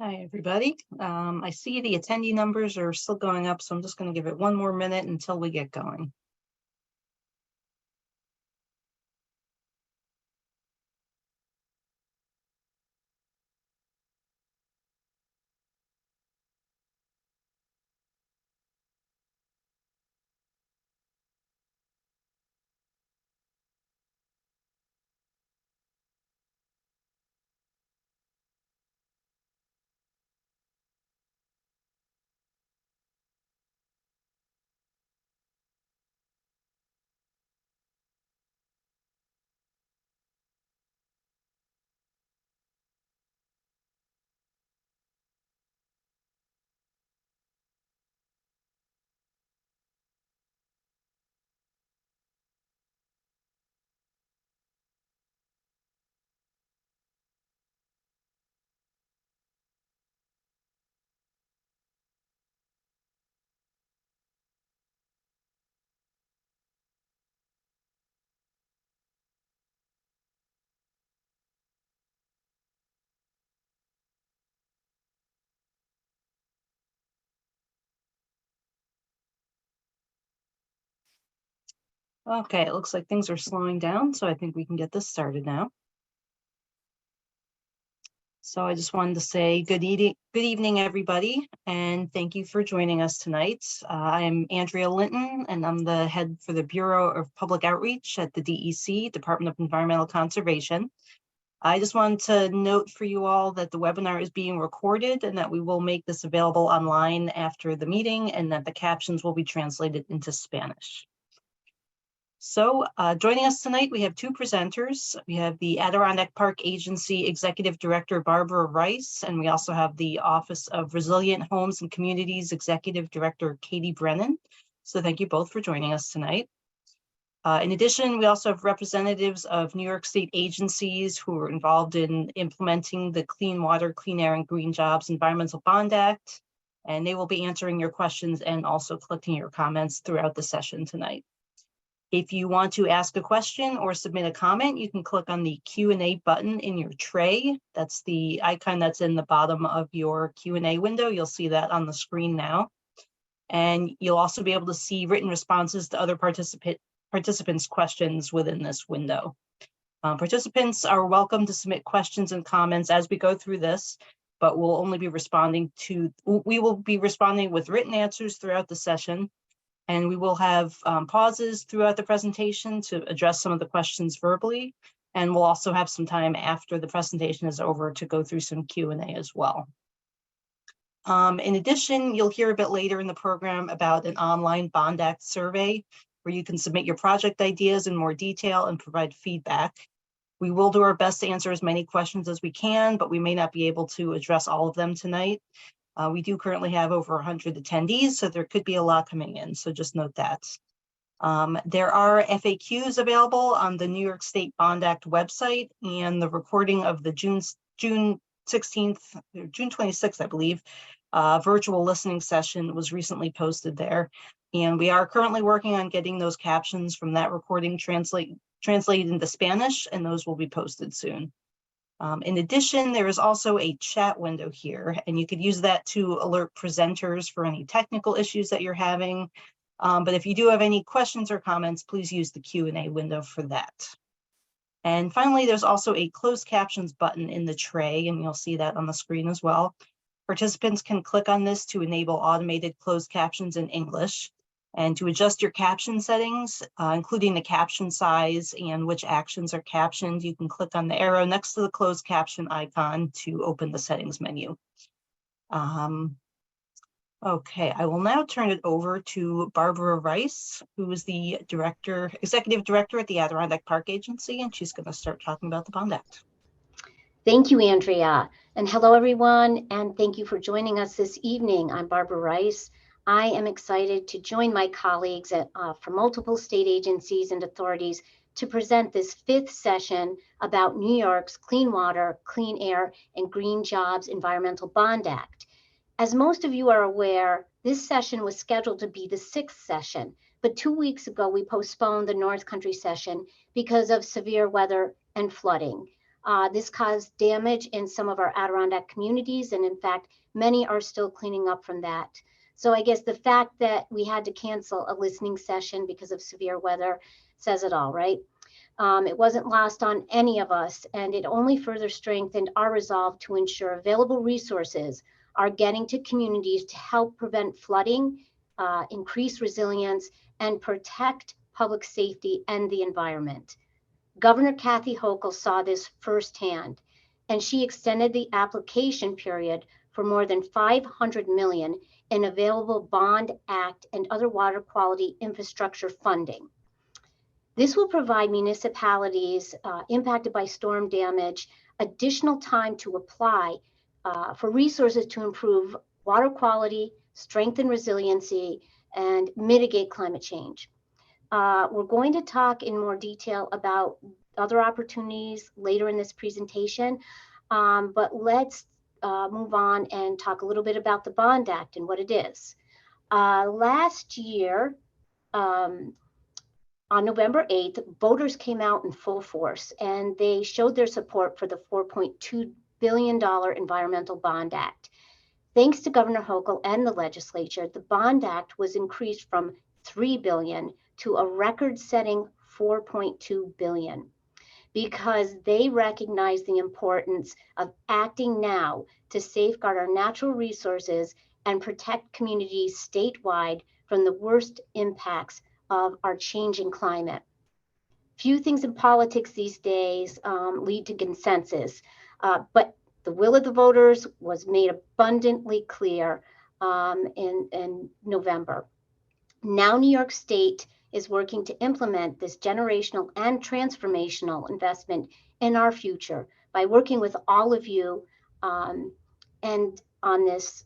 Hi, everybody. I see the attendee numbers are still going up, so I'm just going to give it one more minute until we get going. Okay, it looks like things are slowing down, so I think we can get this started now. So I just wanted to say good evening, everybody, and thank you for joining us tonight. I'm Andrea Linton, and I'm the head for the Bureau of Public Outreach at the DEC, Department of Environmental Conservation. I just wanted to note for you all that the webinar is being recorded and that we will make this available online after the meeting and that the captions will be translated into Spanish. So joining us tonight, we have two presenters. We have the Adirondack Park Agency Executive Director, Barbara Rice, and we also have the Office of Resilient Homes and Communities Executive Director, Katie Brennan. So thank you both for joining us tonight. In addition, we also have representatives of New York State agencies who are involved in implementing the Clean Water, Clean Air, and Green Jobs Environmental Bond Act, and they will be answering your questions and also collecting your comments throughout the session tonight. If you want to ask a question or submit a comment, you can click on the Q&A button in your tray. That's the icon that's in the bottom of your Q&A window. You'll see that on the screen now. And you'll also be able to see written responses to other participants' questions within this window. Participants are welcome to submit questions and comments as we go through this, but we will be responding with written answers throughout the session. And we will have pauses throughout the presentation to address some of the questions verbally. And we'll also have some time after the presentation is over to go through some Q&A as well. In addition, you'll hear a bit later in the program about an online Bond Act survey where you can submit your project ideas in more detail and provide feedback. We will do our best to answer as many questions as we can, but we may not be able to address all of them tonight. We do currently have over 100 attendees, so there could be a lot coming in, so just note that. There are FAQs available on the New York State Bond Act website, and the recording of the June 26th, I believe, virtual listening session was recently posted there. And we are currently working on getting those captions from that recording translated into Spanish, and those will be posted soon. In addition, there is also a chat window here, and you could use that to alert presenters for any technical issues that you're having. But if you do have any questions or comments, please use the Q&A window for that. And finally, there's also a closed captions button in the tray, and you'll see that on the screen as well. Participants can click on this to enable automated closed captions in English. And to adjust your caption settings, including the caption size and which actions are captioned, you can click on the arrow next to the closed caption icon to open the settings menu. Okay, I will now turn it over to Barbara Rice, who is the executive director at the Adirondack Park Agency, and she's going to start talking about the Bond Act. Thank you, Andrea. And hello, everyone, and thank you for joining us this evening. I'm Barbara Rice. I am excited to join my colleagues from multiple state agencies and authorities to present this fifth session about New York's Clean Water, Clean Air, and Green Jobs Environmental Bond Act. As most of you are aware, this session was scheduled to be the sixth session, but 2 weeks ago we postponed the North Country session because of severe weather and flooding. This caused damage in some of our Adirondack communities, and in fact, many are still cleaning up from that. So I guess the fact that we had to cancel a listening session because of severe weather says it all, right? It wasn't lost on any of us, and it only further strengthened our resolve to ensure available resources are getting to communities to help prevent flooding, increase resilience, and protect public safety and the environment. Governor Kathy Hochul saw this firsthand, and she extended the application period for more than $500 million in available Bond Act and other water quality infrastructure funding. This will provide municipalities impacted by storm damage additional time to apply for resources to improve water quality, strengthen resiliency, and mitigate climate change. We're going to talk in more detail about other opportunities later in this presentation, but let's move on and talk a little bit about the Bond Act and what it is. Last year, on November 8th, voters came out in full force and they showed their support for the $4.2 billion Environmental Bond Act. Thanks to Governor Hochul and the legislature, the Bond Act was increased from $3 billion to a record-setting $4.2 billion because they recognize the importance of acting now to safeguard our natural resources and protect communities statewide from the worst impacts of our changing climate. Few things in politics these days lead to consensus, but the will of the voters was made abundantly clear in November. Now New York State is working to implement this generational and transformational investment in our future by working with all of you and on this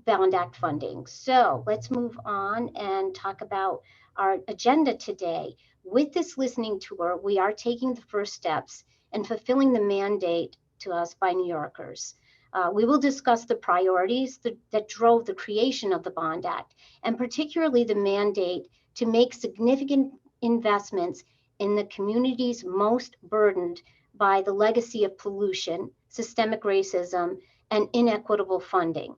Bond Act funding. So let's move on and talk about our agenda today. With this listening tour, we are taking the first steps in fulfilling the mandate to us by New Yorkers. We will discuss the priorities that drove the creation of the Bond Act, and particularly the mandate to make significant investments in the communities most burdened by the legacy of pollution, systemic racism, and inequitable funding.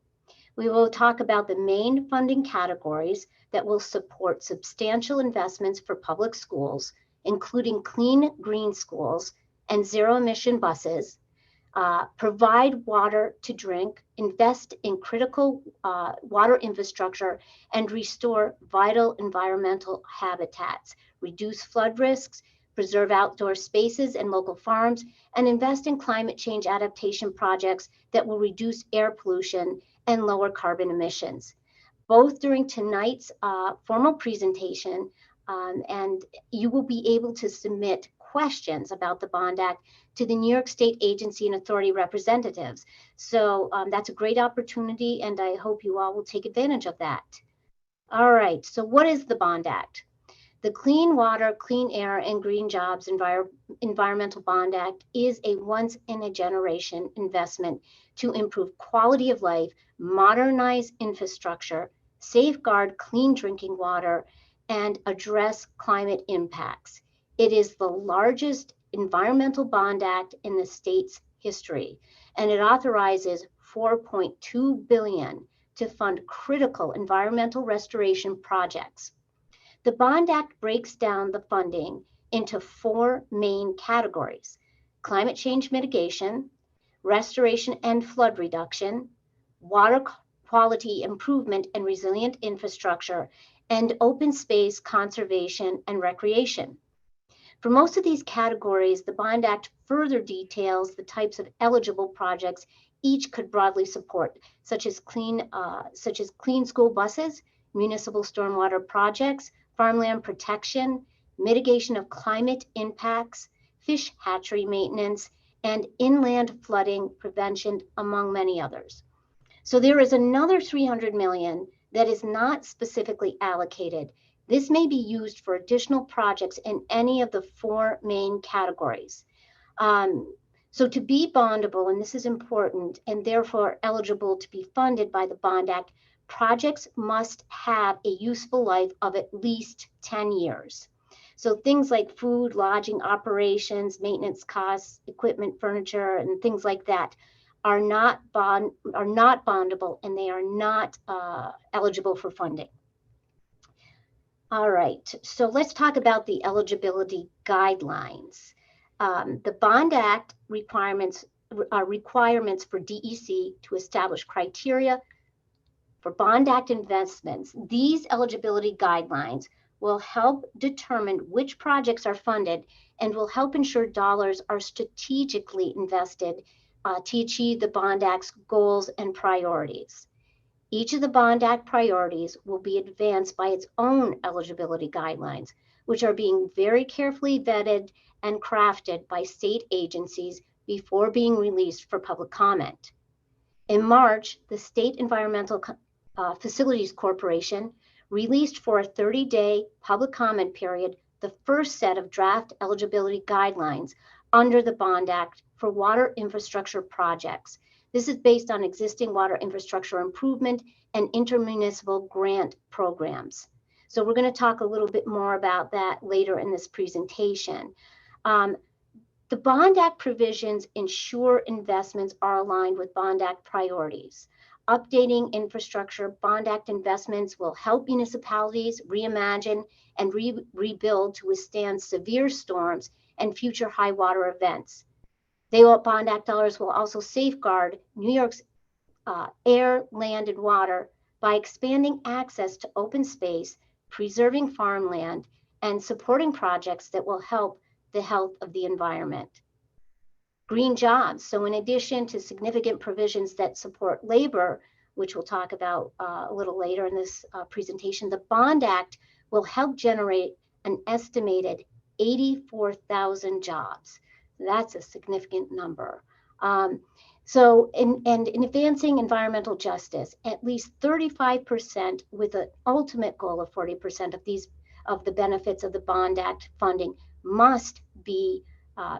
We will talk about the main funding categories that will support substantial investments for public schools, including clean green schools and zero-emission buses, provide water to drink, invest in critical water infrastructure, and restore vital environmental habitats, reduce flood risks, preserve outdoor spaces and local farms, and invest in climate change adaptation projects that will reduce air pollution and lower carbon emissions. Both during tonight's formal presentation, and you will be able to submit questions about the Bond Act to the New York State agency and authority representatives. So that's a great opportunity, and I hope you all will take advantage of that. All right, so what is the Bond Act? The Clean Water, Clean Air, and Green Jobs Environmental Bond Act is a once-in-a-generation investment to improve quality of life, modernize infrastructure, safeguard clean drinking water, and address climate impacts. It is the largest environmental bond act in the state's history, and it authorizes $4.2 billion to fund critical environmental restoration projects. The Bond Act breaks down the funding into four main categories: climate change mitigation, restoration and flood reduction, water quality improvement and resilient infrastructure, and open space conservation and recreation. For most of these categories, the Bond Act further details the types of eligible projects each could broadly support, such as clean school buses, municipal stormwater projects, farmland protection, mitigation of climate impacts, fish hatchery maintenance, and inland flooding prevention, among many others. So there is another $300 million that is not specifically allocated. This may be used for additional projects in any of the four main categories. So to be bondable, and this is important, and therefore eligible to be funded by the Bond Act, projects must have a useful life of at least 10 years. So things like food, lodging, operations, maintenance costs, equipment, furniture, and things like that are not bondable, and they are not eligible for funding. All right, so let's talk about the eligibility guidelines. The Bond Act requirements for DEC to establish criteria for Bond Act investments. These eligibility guidelines will help determine which projects are funded and will help ensure dollars are strategically invested to achieve the Bond Act's goals and priorities. Each of the Bond Act priorities will be advanced by its own eligibility guidelines, which are being very carefully vetted and crafted by state agencies before being released for public comment. In March, the State Environmental Facilities Corporation released for a 30-day public comment period the first set of draft eligibility guidelines under the Bond Act for water infrastructure projects. This is based on existing water infrastructure improvement and intermunicipal grant programs. So we're going to talk a little bit more about that later in this presentation. The Bond Act provisions ensure investments are aligned with Bond Act priorities. Updating infrastructure, Bond Act investments will help municipalities reimagine and rebuild to withstand severe storms and future high water events. Bond Act dollars will also safeguard New York's air, land, and water by expanding access to open space, preserving farmland, and supporting projects that will help the health of the environment. Green jobs. So in addition to significant provisions that support labor, which we'll talk about a little later in this presentation, the Bond Act will help generate an estimated 84,000 jobs. That's a significant number. So in advancing environmental justice, at least 35% with an ultimate goal of 40% of the benefits of the Bond Act funding must be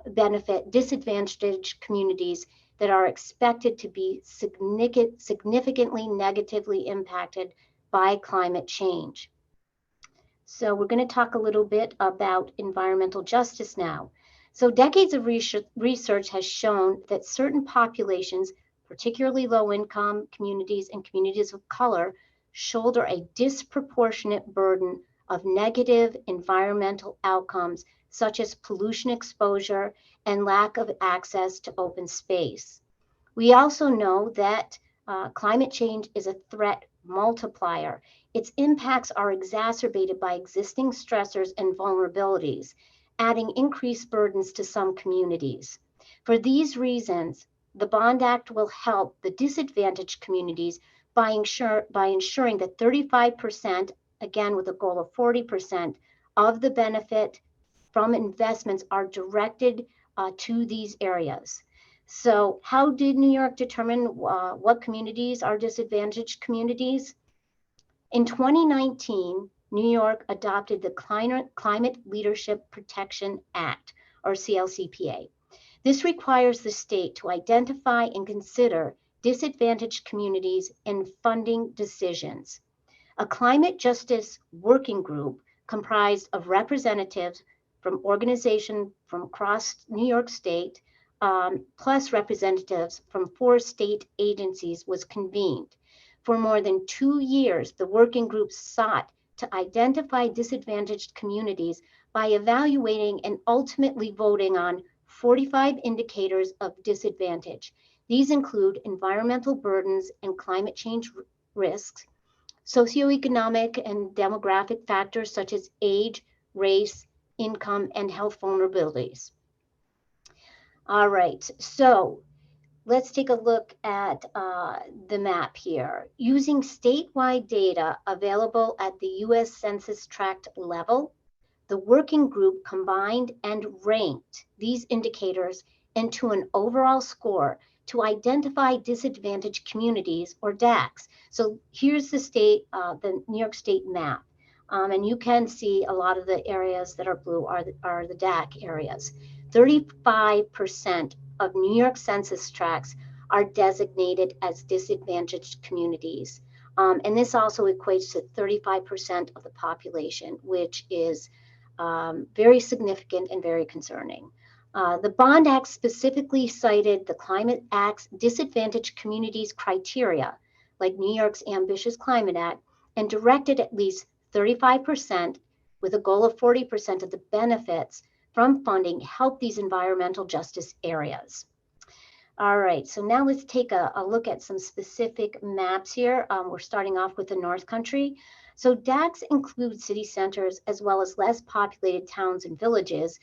benefit disadvantaged communities that are expected to be significantly negatively impacted by climate change. So we're going to talk a little bit about environmental justice now. So decades of research has shown that certain populations, particularly low-income communities and communities of color, shoulder a disproportionate burden of negative environmental outcomes, such as pollution exposure and lack of access to open space. We also know that climate change is a threat multiplier. Its impacts are exacerbated by existing stressors and vulnerabilities, adding increased burdens to some communities. For these reasons, the Bond Act will help the disadvantaged communities by ensuring that 35%, again with a goal of 40%, of the benefit from investments are directed to these areas. So how did New York determine what communities are disadvantaged communities? In 2019, New York adopted the Climate Leadership Protection Act, or CLCPA. This requires the state to identify and consider disadvantaged communities in funding decisions. A climate justice working group comprised of representatives from organizations from across New York State, plus representatives from 4 state agencies was convened. For more than 2 years, the working group sought to identify disadvantaged communities by evaluating and ultimately voting on 45 indicators of disadvantage. These include environmental burdens and climate change risks, socioeconomic and demographic factors such as age, race, income, and health vulnerabilities. All right, so let's take a look at the map here. Using statewide data available at the U.S. Census Tract level, the working group combined and ranked these indicators into an overall score to identify disadvantaged communities, or DACs. So here's the New York State map. And you can see a lot of the areas that are blue are the DAC areas. 35% of New York census tracts are designated as disadvantaged communities. And this also equates to 35% of the population, which is Very significant and very concerning. The Bond Act specifically cited the Climate Act's disadvantaged communities criteria, like New York's Ambitious Climate Act, and directed at least 35% with a goal of 40% of the benefits from funding help these environmental justice areas. All right, so now let's take a look at some specific maps here. We're starting off with the North Country. So DACs include city centers as well as less populated towns and villages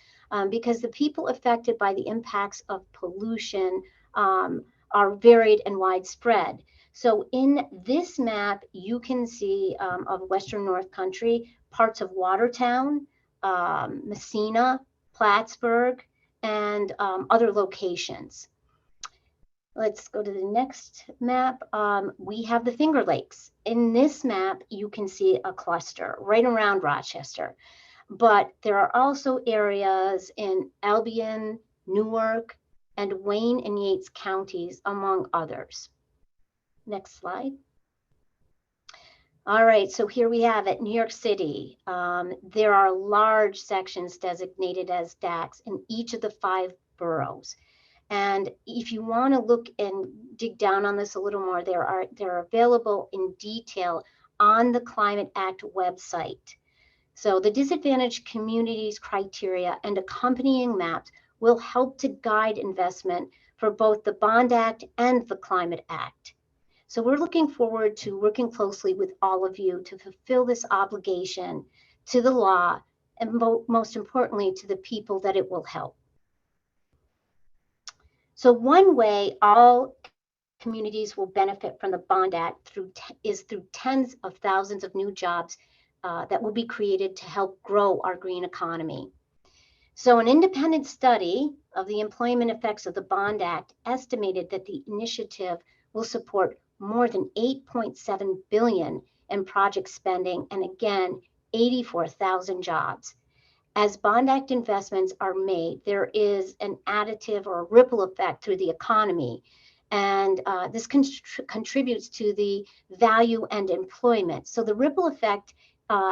because the people affected by the impacts of pollution are varied and widespread. So in this map, you can see of Western North Country, parts of Watertown, Messina, Plattsburgh, and other locations. Let's go to the next map. We have the Finger Lakes. In this map, you can see a cluster right around Rochester, but there are also areas in Albion, Newark, and Wayne and Yates counties, among others. Next slide. All right, so here we have it, New York City. There are large sections designated as DACs in each of the 5 boroughs. And if you want to look and dig down on this a little more, they're available in detail on the Climate Act website. So the disadvantaged communities criteria and accompanying maps will help to guide investment for both the Bond Act and the Climate Act. So we're looking forward to working closely with all of you to fulfill this obligation to the law and most importantly to the people that it will help. So one way all communities will benefit from the Bond Act is through tens of thousands of new jobs that will be created to help grow our green economy. So an independent study of the employment effects of the Bond Act estimated that the initiative will support more than $8.7 billion in project spending and again, 84,000 jobs. As Bond Act investments are made, there is an additive or a ripple effect through the economy. And this contributes to the value and employment. So the ripple effect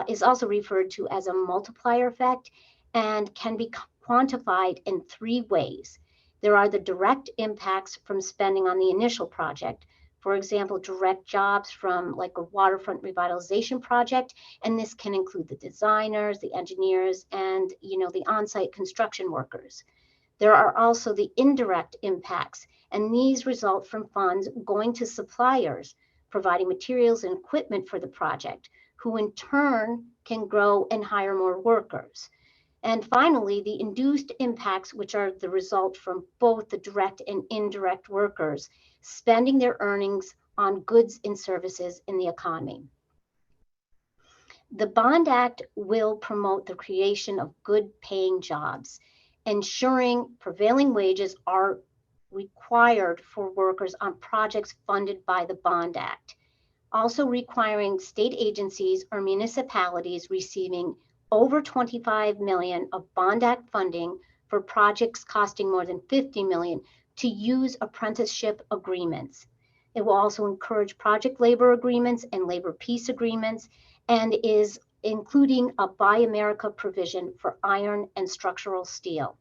is also referred to as a multiplier effect and can be quantified in 3 ways. There are the direct impacts from spending on the initial project. For example, direct jobs from like a waterfront revitalization project, and this can include the designers, the engineers, and the on-site construction workers. There are also the indirect impacts, and these result from funds going to suppliers, providing materials and equipment for the project, who in turn can grow and hire more workers. And finally, the induced impacts, which are the result from both the direct and indirect workers spending their earnings on goods and services in the economy. The Bond Act will promote the creation of good paying jobs, ensuring prevailing wages are required for workers on projects funded by the Bond Act, also requiring state agencies or municipalities receiving over $25 million of Bond Act funding for projects costing more than $50 million to use apprenticeship agreements. It will also encourage project labor agreements and labor peace agreements, and is including a Buy America provision for iron and structural steel.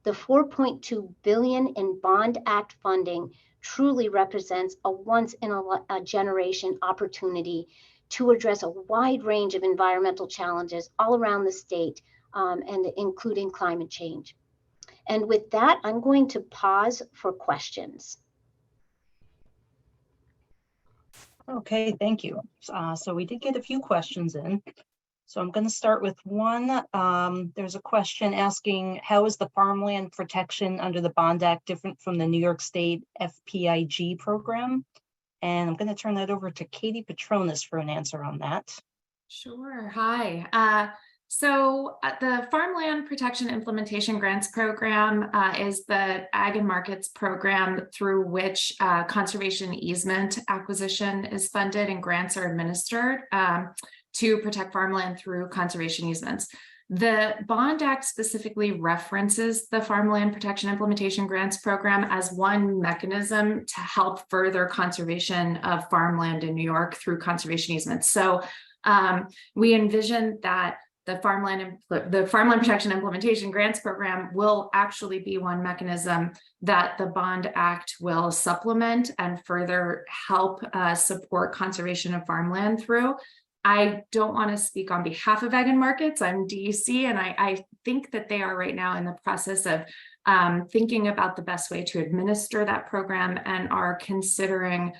The $4.2 billion in Bond Act funding truly represents a once in a generation opportunity to address a wide range of environmental challenges all around the state, and including climate change. And with that, I'm going to pause for questions. Okay, thank you. So we did get a few questions in. So I'm going to start with one. There's a question asking, how is the farmland protection under the Bond Act different from the New York State FPIG program? And I'm going to turn that over to Katie Petronas for an answer on that. Sure. Hi. So the Farmland Protection Implementation Grants Program is the Ag and Markets program through which conservation easement acquisition is funded and grants are administered to protect farmland through conservation easements. The Bond Act specifically references the Farmland Protection Implementation Grants Program as one mechanism to help further conservation of farmland in New York through conservation easements. So we envision that the Farmland Protection Implementation Grants Program will actually be one mechanism that the Bond Act will supplement and further help support conservation of farmland through. I don't want to speak on behalf of Ag and Markets. I'm DEC, and I think that they are right now in the process of thinking about the best way to administer that program and are considering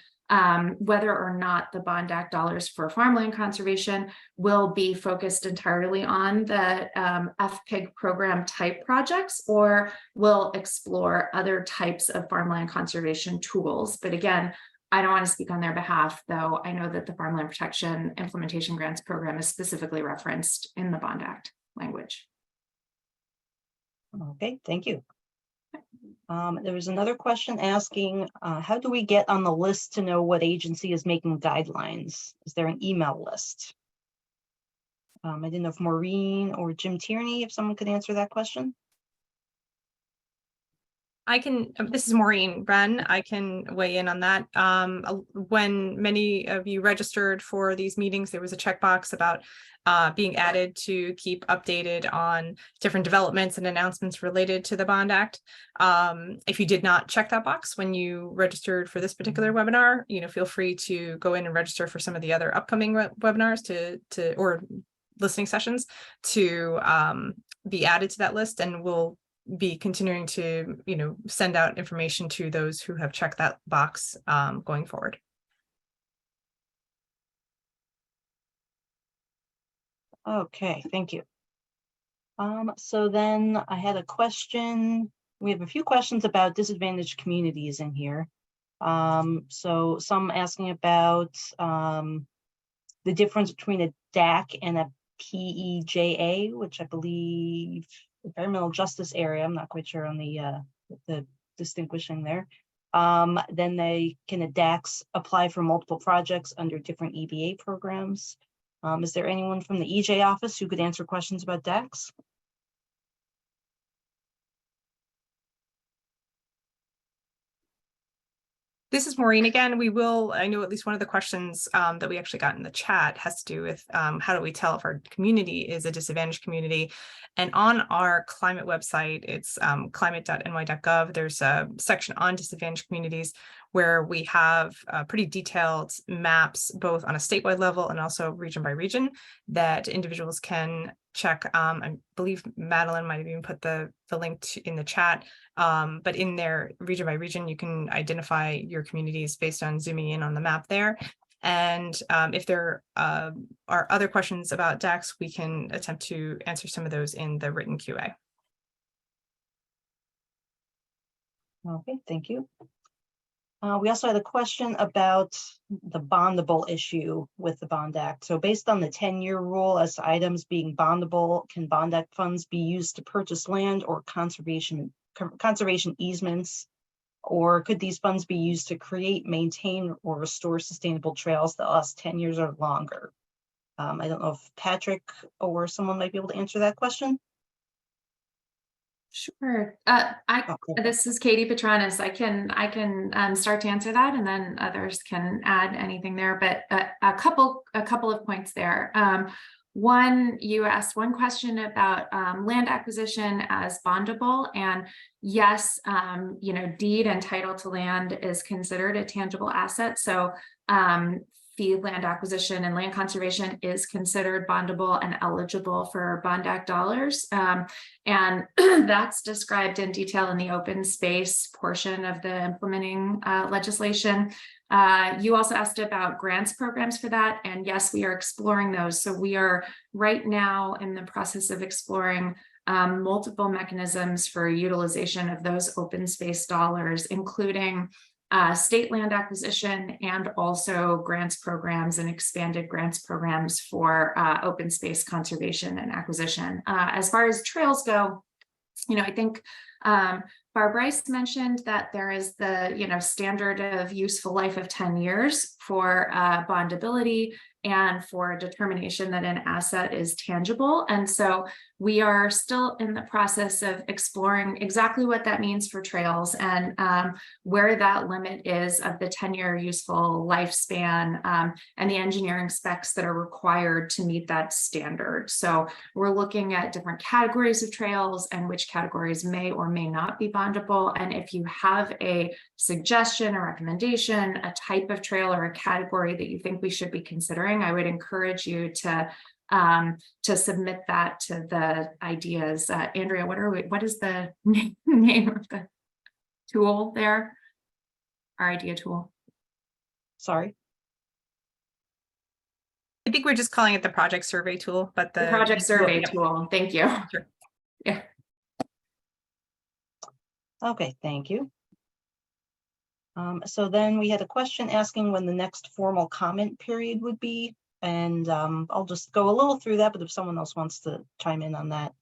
whether or not the Bond Act dollars for farmland conservation will be focused entirely on the FPIG program type projects, or will explore other types of farmland conservation tools. But again, I don't want to speak on their behalf, though I know that the Farmland Protection Implementation Grants Program is specifically referenced in the Bond Act language. Okay, thank you. There was another question asking, how do we get on the list to know what agency is making guidelines? Is there an email list? I didn't know if Maureen or Jim Tierney, if someone could answer that question. I can, this is Maureen Wren. I can weigh in on that. When many of you registered for these meetings, there was a checkbox about being added to keep updated on different developments and announcements related to the Bond Act. If you did not check that box when you registered for this particular webinar, feel free to go in and register for some of the other upcoming webinars or listening sessions to be added to that list, and we'll be continuing to, send out information to those who have checked that box going forward. Okay, thank you. So then I had a question. We have a few questions about disadvantaged communities in here. So some asking about the difference between a DAC and a PEJA, which I believe environmental justice area. I'm not quite sure on the distinguishing there. Then can a DACs apply for multiple projects under different EBA programs? Is there anyone from the EJ office who could answer questions about DACs? This is Maureen again. I know at least one of the questions that we actually got in the chat has to do with how do we tell if our community is a disadvantaged community? And on our climate website, it's climate.ny.gov. There's a section on disadvantaged communities where we have pretty detailed maps, both on a statewide level and also region by region, that individuals can check. I believe Madeline might have even put the link in the chat, but in there, region by region, you can identify your communities based on zooming in on the map there. And if there are other questions about DACs, we can attempt to answer some of those in the written QA. Okay, thank you. We also had a question about the bondable issue with the Bond Act. So based on the 10-year rule as to items being bondable, can Bond Act funds be used to purchase land or conservation easements? Or could these funds be used to create, maintain, or restore sustainable trails that last 10 years or longer? I don't know if Patrick or someone might be able to answer that question. Sure. This is Katie Petronis. I can start to answer that, and then others can add anything there. But a couple of points there. One, you asked one question about land acquisition as bondable, and yes, deed and title to land is considered a tangible asset. So fee land acquisition and land conservation is considered bondable and eligible for Bond Act dollars. And that's described in detail in the open space portion of the implementing legislation. You also asked about grants programs for that. And yes, we are exploring those. So we are right now in the process of exploring multiple mechanisms for utilization of those open space dollars, including state land acquisition and also grants programs and expanded grants programs for open space conservation and acquisition. As far as trails go, I think Barb Rice mentioned that there is the standard of useful life of 10 years for bondability and for determination that an asset is tangible. And so we are still in the process of exploring exactly what that means for trails and where that limit is of the 10-year useful lifespan and the engineering specs that are required to meet that standard. So we're looking at different categories of trails and which categories may or may not be bondable. And if you have a suggestion, a recommendation, a type of trail or a category that you think we should be considering, I would encourage you to submit that to the ideas. Andrea, what is the name of the tool there? Our idea tool. Sorry. I think we're just calling it the project survey tool, but The project survey Yep. tool. Thank you. Sure. Yeah. Okay, thank you. So then we had a question asking when the next formal comment period would be. And I'll just go a little through that, but if someone else wants to chime in on that.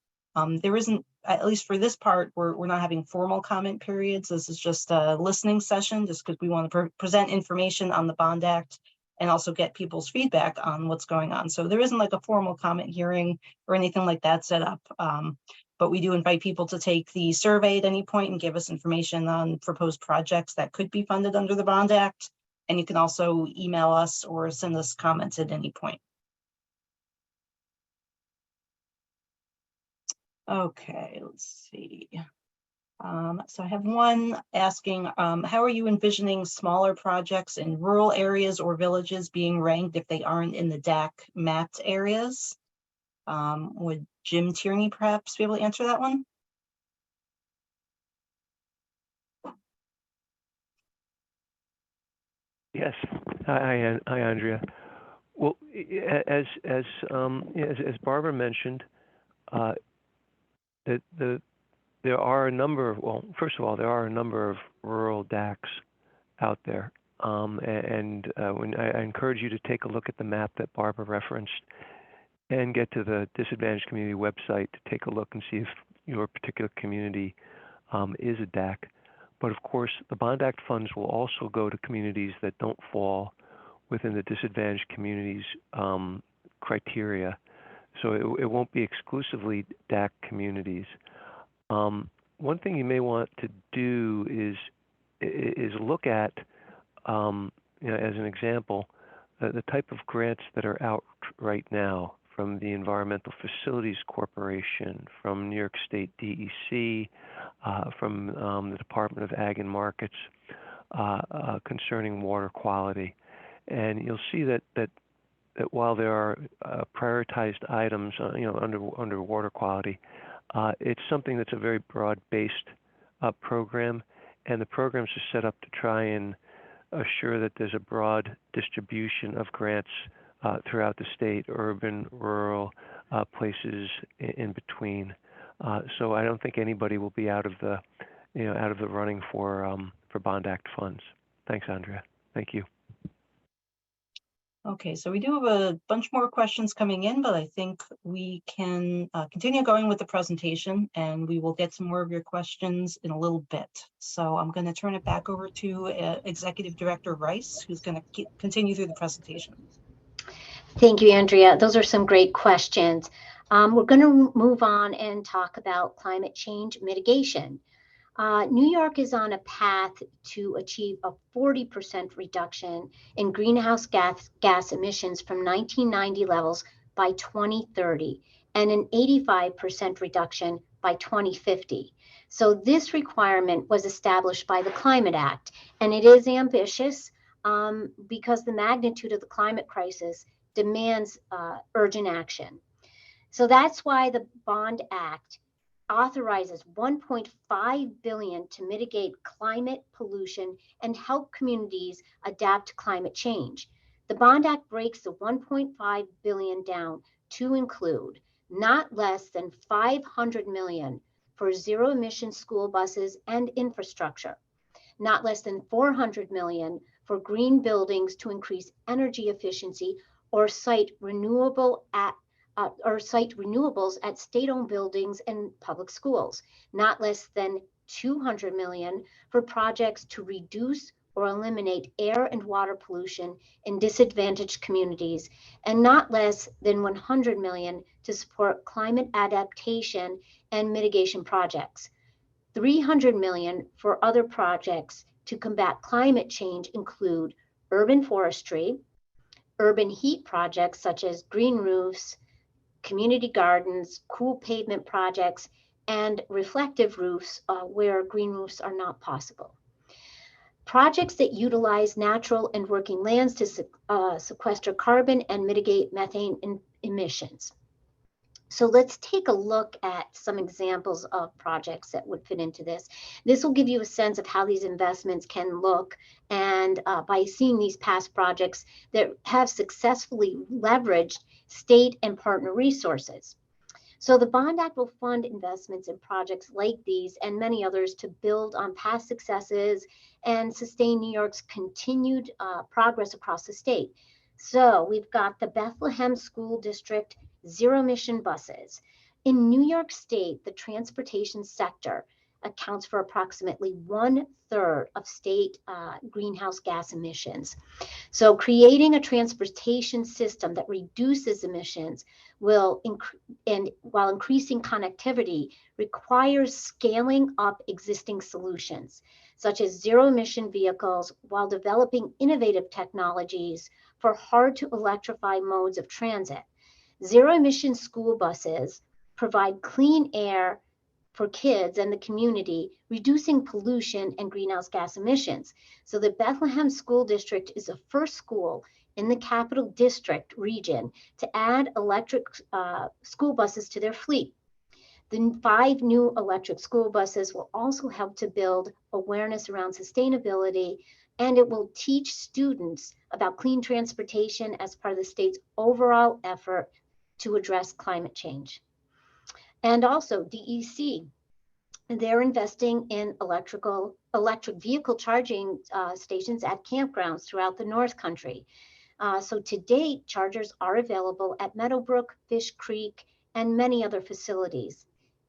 There isn't, at least for this part, we're not having formal comment periods. This is just a listening session, just because we want to present information on the Bond Act and also get people's feedback on what's going on. So there isn't like a formal comment hearing or anything like that set up. But we do invite people to take the survey at any point and give us information on proposed projects that could be funded under the Bond Act. And you can also email us or send us comments at any point. Okay, let's see. So I have one asking, how are you envisioning smaller projects in rural areas or villages being ranked if they aren't in the DAC mapped areas? Would Jim Tierney perhaps be able to answer that one? Yes. Hi, Andrea. Well, as Barbara mentioned, there are a number of, well, first of all, there are a number of rural DACs out there. When I encourage you to take a look at the map that Barbara referenced and get to the Disadvantaged Community website to take a look and see if your particular community is a DAC. But of course, the Bond Act funds will also go to communities that don't fall within the disadvantaged communities criteria. So it won't be exclusively DAC communities. One thing you may want to do is look at, as an example, the type of grants that are out right now from the Environmental Facilities Corporation, from New York State DEC, from the Department of Ag and Markets concerning water quality. And you'll see that while there are prioritized items, under water quality, it's something that's a very broad-based program, and the programs are set up to try and assure that there's a broad distribution of grants throughout the state, urban, rural, places in between. So I don't think anybody will be out of the running for Bond Act funds. Thanks, Andrea. Thank you. Okay, so we do have a bunch more questions coming in, but I think we can continue going with the presentation, and we will get some more of your questions in a little bit. So I'm going to turn it back over to Executive Director Rice, who's going to continue through the presentation. Thank you, Andrea. Those are some great questions. We're going to move on and talk about climate change mitigation. New York is on a path to achieve a 40% reduction in greenhouse gas emissions from 1990 levels by 2030 and an 85% reduction by 2050. So this requirement was established by the Climate Act, and it is ambitious because the magnitude of the climate crisis demands urgent action. So that's why the Bond Act authorizes $1.5 billion to mitigate climate pollution and help communities adapt to climate change. The Bond Act breaks the $1.5 billion down to include not less than $500 million for zero-emission school buses and infrastructure, not less than $400 million for green buildings to increase energy efficiency or site renewables at state-owned buildings and public schools, not less than $200 million for projects to reduce or eliminate air and water pollution in disadvantaged communities, and not less than 100 million to support climate adaptation and mitigation projects. 300 million for other projects to combat climate change include urban forestry, urban heat projects such as green roofs, community gardens, cool pavement projects, and reflective roofs where green roofs are not possible. Projects that utilize natural and working lands to sequester carbon and mitigate methane emissions. So let's take a look at some examples of projects that would fit into this. This will give you a sense of how these investments can look, and by seeing these past projects that have successfully leveraged state and partner resources. So the Bond Act will fund investments in projects like these and many others to build on past successes and sustain New York's continued progress across the state. So we've got the Bethlehem School District zero-emission buses. In New York State, the transportation sector accounts for approximately 1/3 of state greenhouse gas emissions. So creating a transportation system that reduces emissions while increasing connectivity requires scaling up existing solutions, such as zero-emission vehicles, while developing innovative technologies for hard-to-electrify modes of transit. Zero-emission school buses provide clean air for kids and the community, reducing pollution and greenhouse gas emissions. So the Bethlehem School District is the first school in the Capital District region to add electric school buses to their fleet. The 5 new electric school buses will also help to build awareness around sustainability, and it will teach students about clean transportation as part of the state's overall effort to address climate change. And also DEC, they're investing in electric vehicle charging stations at campgrounds throughout the North Country. So to date, chargers are available at Meadowbrook, Fish Creek, and many other facilities.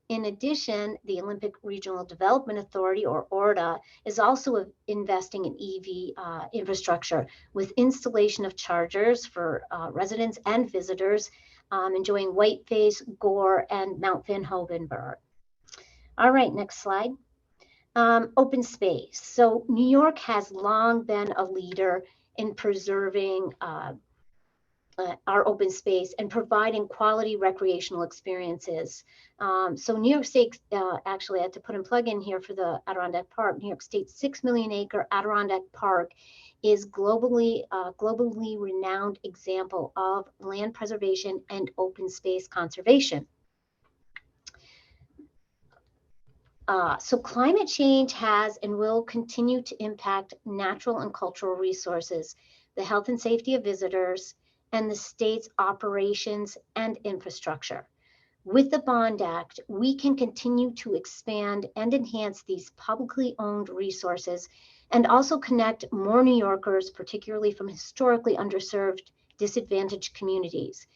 In addition, the Olympic Regional Development Authority, or ORDA, is also investing in EV infrastructure with installation of chargers for residents and visitors enjoying Whiteface, Gore, and Mount Van Hoevenberg. All right, next slide. Open space. So New York has long been a leader in preserving our open space and providing quality recreational experiences. So New York State, actually I had to put a plug in here for the Adirondack Park. New York State's 6 million acre Adirondack Park is globally renowned example of land preservation and open space conservation. So climate change has and will continue to impact natural and cultural resources, the health and safety of visitors, and the state's operations and infrastructure. With the Bond Act, we can continue to expand and enhance these publicly owned resources and also connect more New Yorkers, particularly from historically underserved, disadvantaged communities.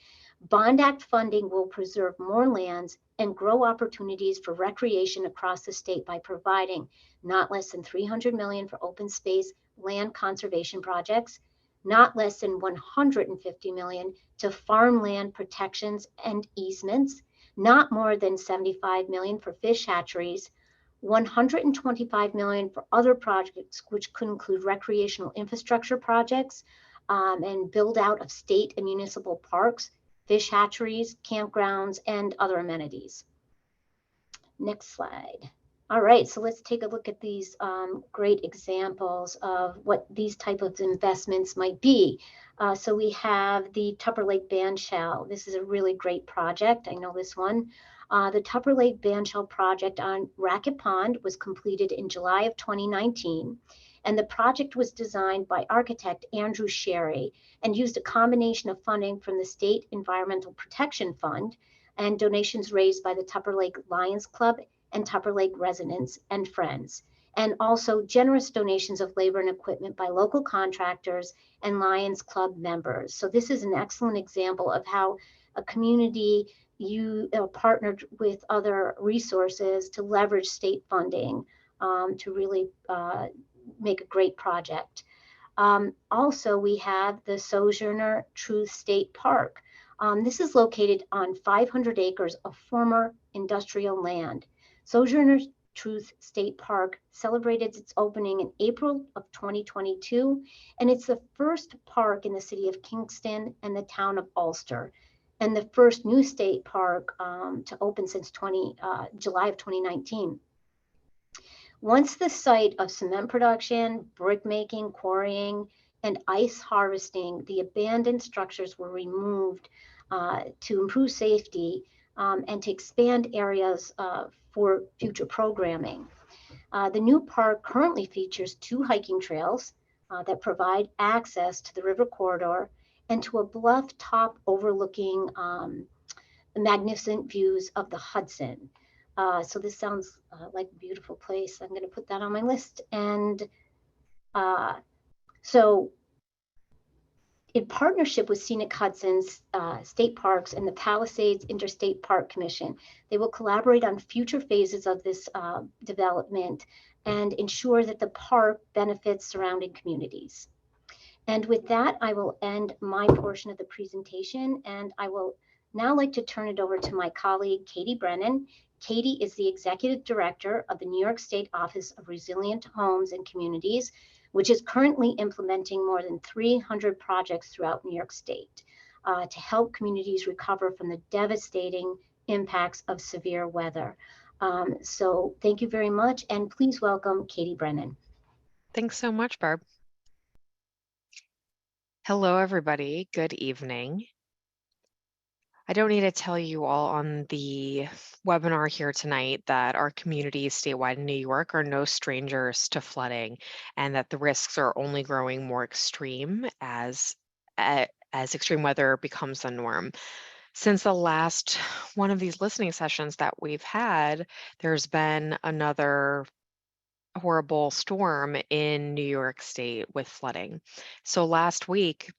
Bond Act funding will preserve more lands and grow opportunities for recreation across the state by providing not less than 300 million for open space land conservation projects, not less than 150 million to farmland protections and easements, not more than 75 million for fish hatcheries, 125 million for other projects, which could include recreational infrastructure projects and build out of state and municipal parks, fish hatcheries, campgrounds, and other amenities. Next slide. All right, so let's take a look at these great examples of what these type of investments might be. So we have the Tupper Lake Bandshell. This is a really great project. I know this one. The Tupper Lake Bandshell project on Racket Pond was completed in July of 2019. And the project was designed by architect Andrew Sherry and used a combination of funding from the State Environmental Protection Fund and donations raised by the Tupper Lake Lions Club and Tupper Lake residents and friends, and also generous donations of labor and equipment by local contractors and Lions Club members. So this is an excellent example of how a community partnered with other resources to leverage state funding to really make a great project. Also, we have the Sojourner Truth State Park. This is located on 500 acres of former industrial land. Sojourner Truth State Park celebrated its opening in April of 2022, and it's the first park in the city of Kingston and the town of Ulster, and the first new state park to open since July of 2019. Once the site of cement production, brick making, quarrying, and ice harvesting, the abandoned structures were removed to improve safety and to expand areas for future programming. The new park currently features 2 hiking trails that provide access to the river corridor and to a bluff top overlooking the magnificent views of the Hudson. So this sounds like a beautiful place. I'm going to put that on my list. And so in partnership with Scenic Hudson's State Parks and the Palisades Interstate Park Commission, they will collaborate on future phases of this development and ensure that the park benefits surrounding communities. And with that, I will end my portion of the presentation, and I will now like to turn it over to my colleague, Katie Brennan. Katie is the Executive Director of the New York State Office of Resilient Homes and Communities, which is currently implementing more than 300 projects throughout New York State to help communities recover from the devastating impacts of severe weather. So thank you very much, and please welcome Katie Brennan. Thanks so much, Barb. Hello, everybody. Good evening. I don't need to tell you all on the webinar here tonight that our communities statewide in New York are no strangers to flooding, and that the risks are only growing more extreme as extreme weather becomes the norm. Since the last one of these listening sessions that we've had, there's been another horrible storm in New York State with flooding. So last week,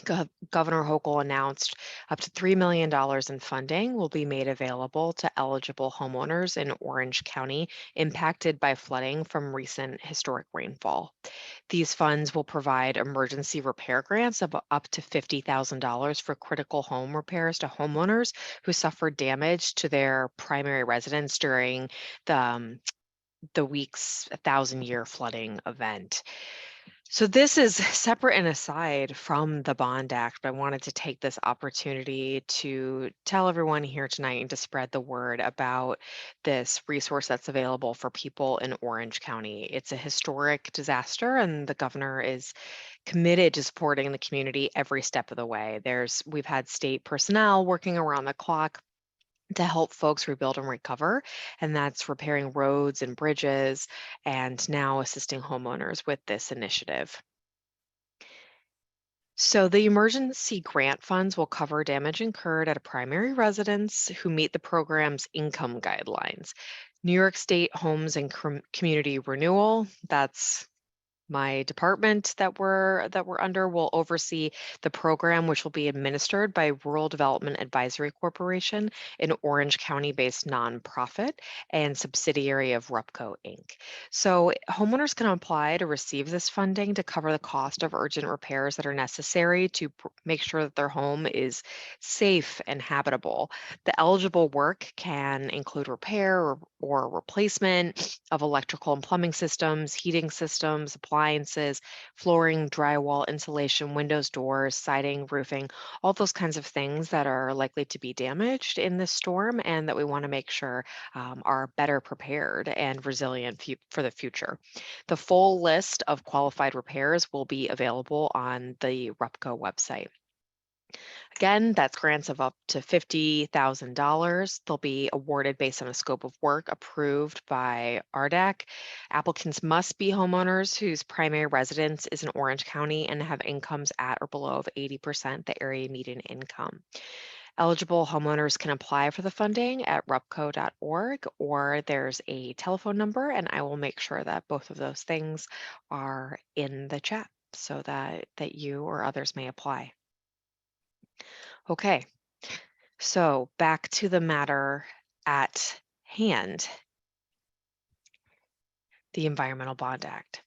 Governor Hochul announced up to $3 million in funding will be made available to eligible homeowners in Orange County impacted by flooding from recent historic rainfall. These funds will provide emergency repair grants of up to $50,000 for critical home repairs to homeowners who suffered damage to their primary residence during the week's 1,000-year flooding event. So this is separate and aside from the Bond Act, but I wanted to take this opportunity to tell everyone here tonight and to spread the word about this resource that's available for people in Orange County. It's a historic disaster, and the governor is committed to supporting the community every step of the way. We've had state personnel working around the clock to help folks rebuild and recover, and that's repairing roads and bridges, and now assisting homeowners with this initiative. So the emergency grant funds will cover damage incurred at a primary residence who meet the program's income guidelines. New York State Homes and Community Renewal, that's my department that we're under, will oversee the program, which will be administered by Rural Development Advisory Corporation, an Orange County-based nonprofit and subsidiary of RUPCO, Inc. So homeowners can apply to receive this funding to cover the cost of urgent repairs that are necessary to make sure that their home is safe and habitable. The eligible work can include repair or replacement of electrical and plumbing systems, heating systems, appliances, flooring, drywall, insulation, windows, doors, siding, roofing, all those kinds of things that are likely to be damaged in this storm and that we want to make sure are better prepared and resilient for the future. The full list of qualified repairs will be available on the RUPCO website. Again, that's grants of up to $50,000. They'll be awarded based on a scope of work approved by RDAC. Applicants must be homeowners whose primary residence is in Orange County and have incomes at or below 80% the area median income. Eligible homeowners can apply for the funding at rupco.org, or there's a telephone number, and I will make sure that both of those things are in the chat so that you or others may apply. Okay, so back to the matter at hand, the Environmental Bond Act.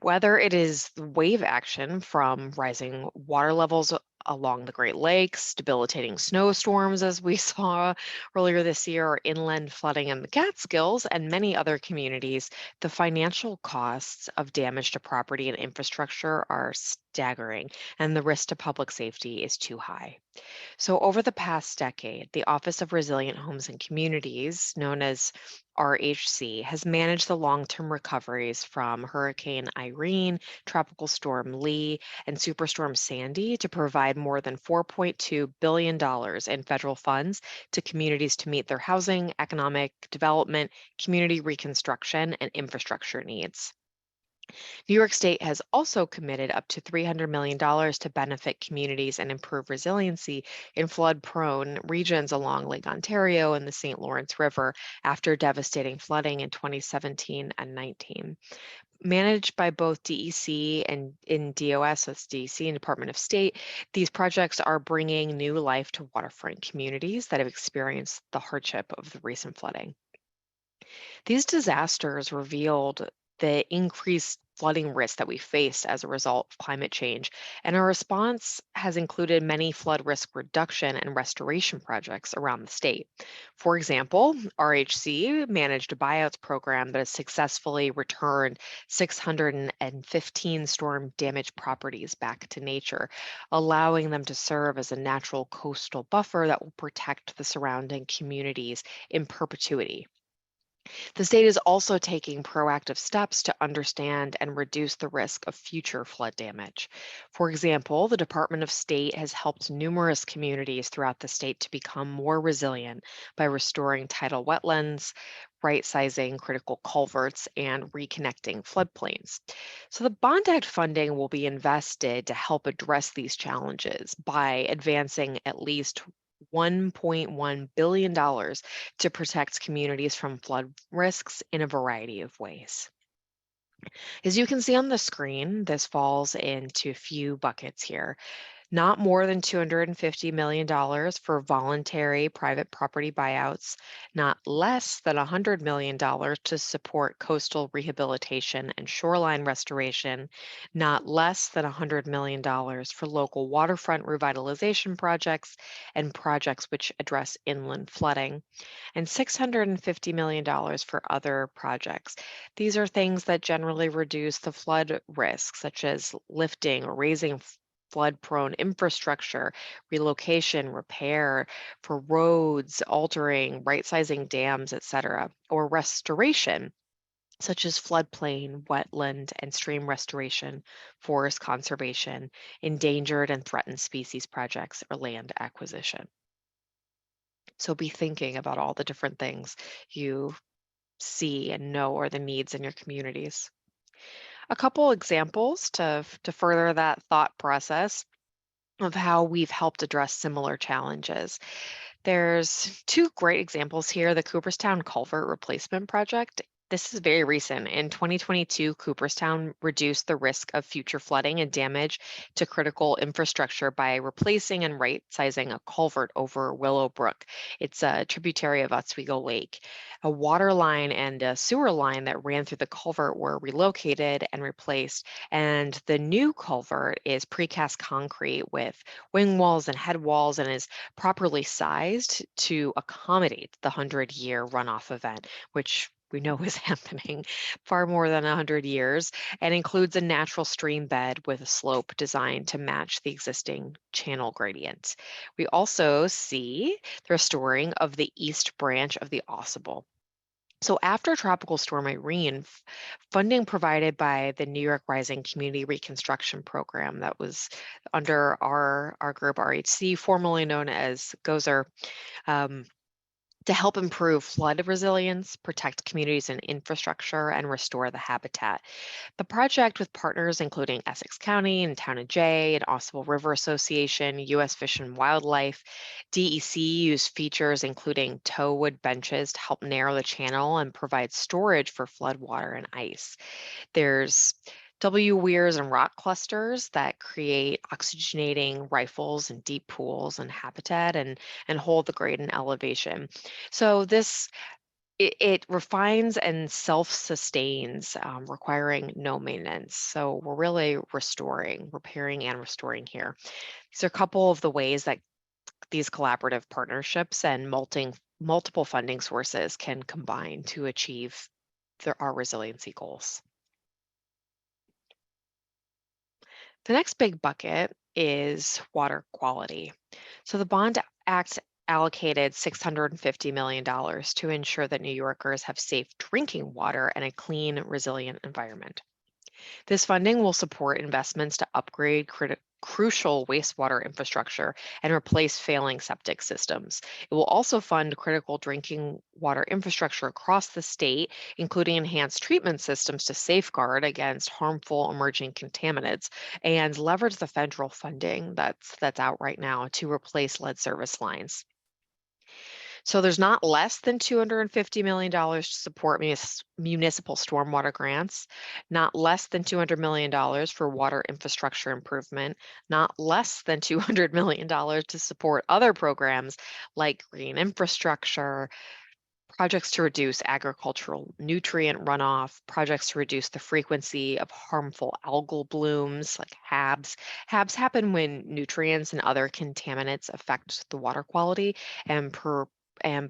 Whether it is the wave action from rising water levels along the Great Lakes, debilitating snowstorms, as we saw earlier this year, or inland flooding in the Catskills and many other communities, the financial costs of damage to property and infrastructure are staggering, and the risk to public safety is too high. So, over the past decade, the Office of Resilient Homes and Communities, known as RHC, has managed the long term recoveries from Hurricane Irene, Tropical Storm Lee, and Superstorm Sandy to provide more than $4.2 billion in federal funds to communities to meet their housing, economic development, community reconstruction, and infrastructure needs. New York State has also committed up to $300 million to benefit communities and improve resiliency in flood-prone regions along Lake Ontario and the St. Lawrence River after devastating flooding in 2017 and 19. Managed by both DEC and in DOS, that's DEC and Department of State, these projects are bringing new life to waterfront communities that have experienced the hardship of the recent flooding. These disasters revealed the increased flooding risk that we face as a result of climate change, and our response has included many flood risk reduction and restoration projects around the state. For example, RHC managed a buyouts program that has successfully returned 615 storm damaged properties back to nature, allowing them to serve as a natural coastal buffer that will protect the surrounding communities in perpetuity. The state is also taking proactive steps to understand and reduce the risk of future flood damage. For example, the Department of State has helped numerous communities throughout the state to become more resilient by restoring tidal wetlands, right-sizing critical culverts, and reconnecting floodplains. So the Bond Act funding will be invested to help address these challenges by advancing at least $1.1 billion to protect communities from flood risks in a variety of ways. As you can see on the screen, this falls into a few buckets here. Not more than $250 million for voluntary private property buyouts, not less than $100 million to support coastal rehabilitation and shoreline restoration, not less than $100 million for local waterfront revitalization projects and projects which address inland flooding, and $650 million for other projects. These are things that generally reduce the flood risk, such as lifting or raising flood-prone infrastructure, relocation, repair for roads, altering, right-sizing dams, etc., or restoration, such as floodplain, wetland, and stream restoration, forest conservation, endangered and threatened species projects, or land acquisition. So be thinking about all the different things you see and know are the needs in your communities. A couple examples to further that thought process of how we've helped address similar challenges. There's two great examples here, the Cooperstown Culvert Replacement Project. This is very recent. In 2022, Cooperstown reduced the risk of future flooding and damage to critical infrastructure by replacing and right-sizing a culvert over Willow Brook. It's a tributary of Oswego Lake. A water line and a sewer line that ran through the culvert were relocated and replaced, and the new culvert is precast concrete with wing walls and head walls and is properly sized to accommodate the 100-year runoff event, which we know is happening far more than 100 years, and includes a natural stream bed with a slope designed to match the existing channel gradient. We also see the restoring of the east branch of the Ausable. So after Tropical Storm Irene, funding provided by the New York Rising Community Reconstruction Program that was under our group RHC, formerly known as GOZER, to help improve flood resilience, protect communities and infrastructure, and restore the habitat. The project, with partners including Essex County and Town of Jay and Ausable River Association, U.S. Fish and Wildlife, DEC used features including tow wood benches to help narrow the channel and provide storage for flood water and ice. There's W weirs and rock clusters that create oxygenating rifles and deep pools and habitat and hold the grade and elevation. So this it refines and self-sustains, requiring no maintenance. So we're really repairing and restoring here. These are a couple of the ways that these collaborative partnerships and multiple funding sources can combine to achieve our resiliency goals. The next big bucket is water quality. So the Bond Act allocated $650 million to ensure that New Yorkers have safe drinking water and a clean, resilient environment. This funding will support investments to upgrade crucial wastewater infrastructure and replace failing septic systems. It will also fund critical drinking water infrastructure across the state, including enhanced treatment systems to safeguard against harmful emerging contaminants, and leverage the federal funding that's out right now to replace lead service lines. So there's not less than $250 million to support municipal stormwater grants, not less than $200 million for water infrastructure improvement, not less than $200 million to support other programs like green infrastructure, projects to reduce agricultural nutrient runoff, projects to reduce the frequency of harmful algal blooms like HABs. HABs happen when nutrients and other contaminants affect the water quality and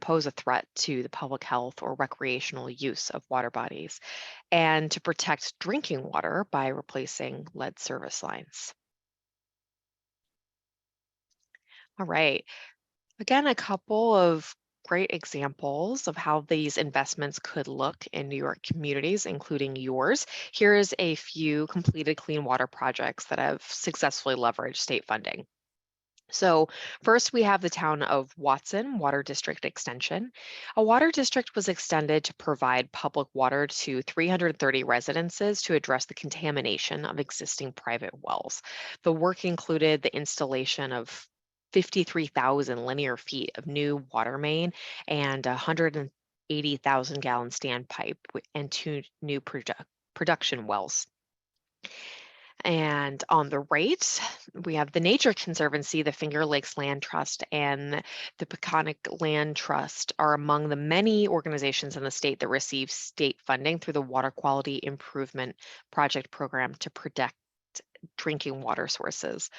pose a threat to the public health or recreational use of water bodies, and to protect drinking water by replacing lead service lines. All right, again, a couple of great examples of how these investments could look in New York communities, including yours. Here is a few completed clean water projects that have successfully leveraged state funding. So first, we have the town of Watson Water District Extension. A water district was extended to provide public water to 330 residences to address the contamination of existing private wells. The work included the installation of 53,000 linear feet of new water main and 180,000 gallon standpipe and 2 new production wells. And on the right, we have the Nature Conservancy, the Finger Lakes Land Trust, and the Peconic Land Trust are among the many organizations in the state that receive state funding through the Water Quality Improvement Project Program to protect drinking water sources.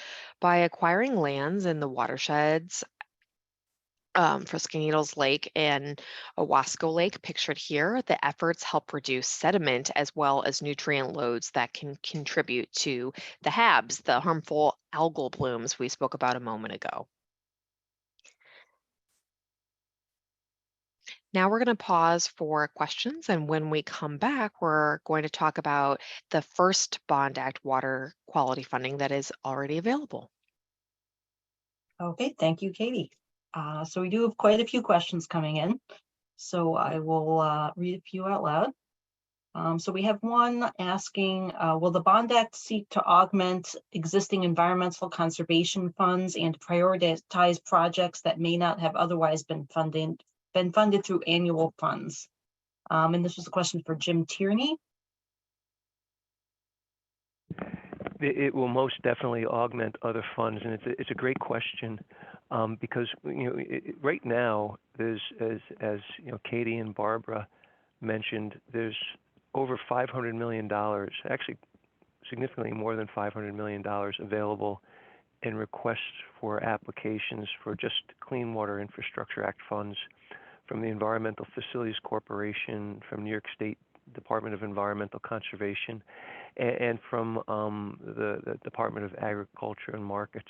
By acquiring lands in the watersheds Frisco Needles Lake and Owasco Lake, pictured here, the efforts help reduce sediment as well as nutrient loads that can contribute to the HABs, the harmful algal blooms we spoke about a moment ago. Now we're going to pause for questions, and when we come back, we're going to talk about the first Bond Act water quality funding that is already available. Okay, thank you, Katie. So we do have quite a few questions coming in. So I will read a few out loud. So we have one asking, will the Bond Act seek to augment existing environmental conservation funds and prioritize projects that may not have otherwise been funded through annual funds? And this was a question for Jim Tierney. It will most definitely augment other funds, and it's a great question because right now there's, as Katie and Barbara mentioned, there's over $500 million, actually significantly more than $500 million available in requests for applications for just Clean Water Infrastructure Act funds from the Environmental Facilities Corporation, from New York State Department of Environmental Conservation, and from the Department of Agriculture and Markets.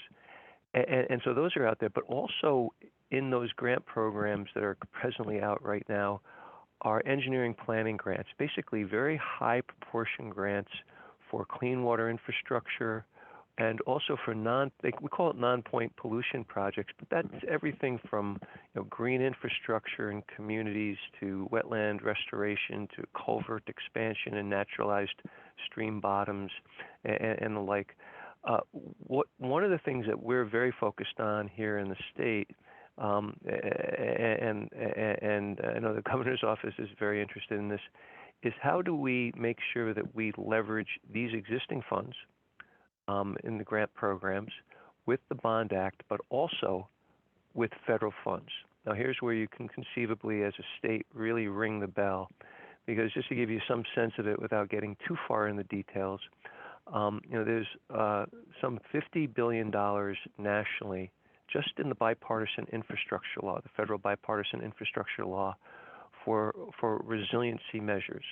And so those are out there, but also in those grant programs that are presently out right now are engineering planning grants, basically very high proportion grants for clean water infrastructure and also for we call it non-point pollution projects, but that's everything from green infrastructure in communities to wetland restoration to culvert expansion and naturalized stream bottoms and the like. One of the things that we're very focused on here in the state, and I know the governor's office is very interested in this, is how do we make sure that we leverage these existing funds in the grant programs with the Bond Act, but also with federal funds. Now, here's where you can conceivably, as a state, really ring the bell, because just to give you some sense of it without getting too far in the details, there's some $50 billion nationally just in the bipartisan infrastructure law, the federal bipartisan infrastructure law for resiliency measures.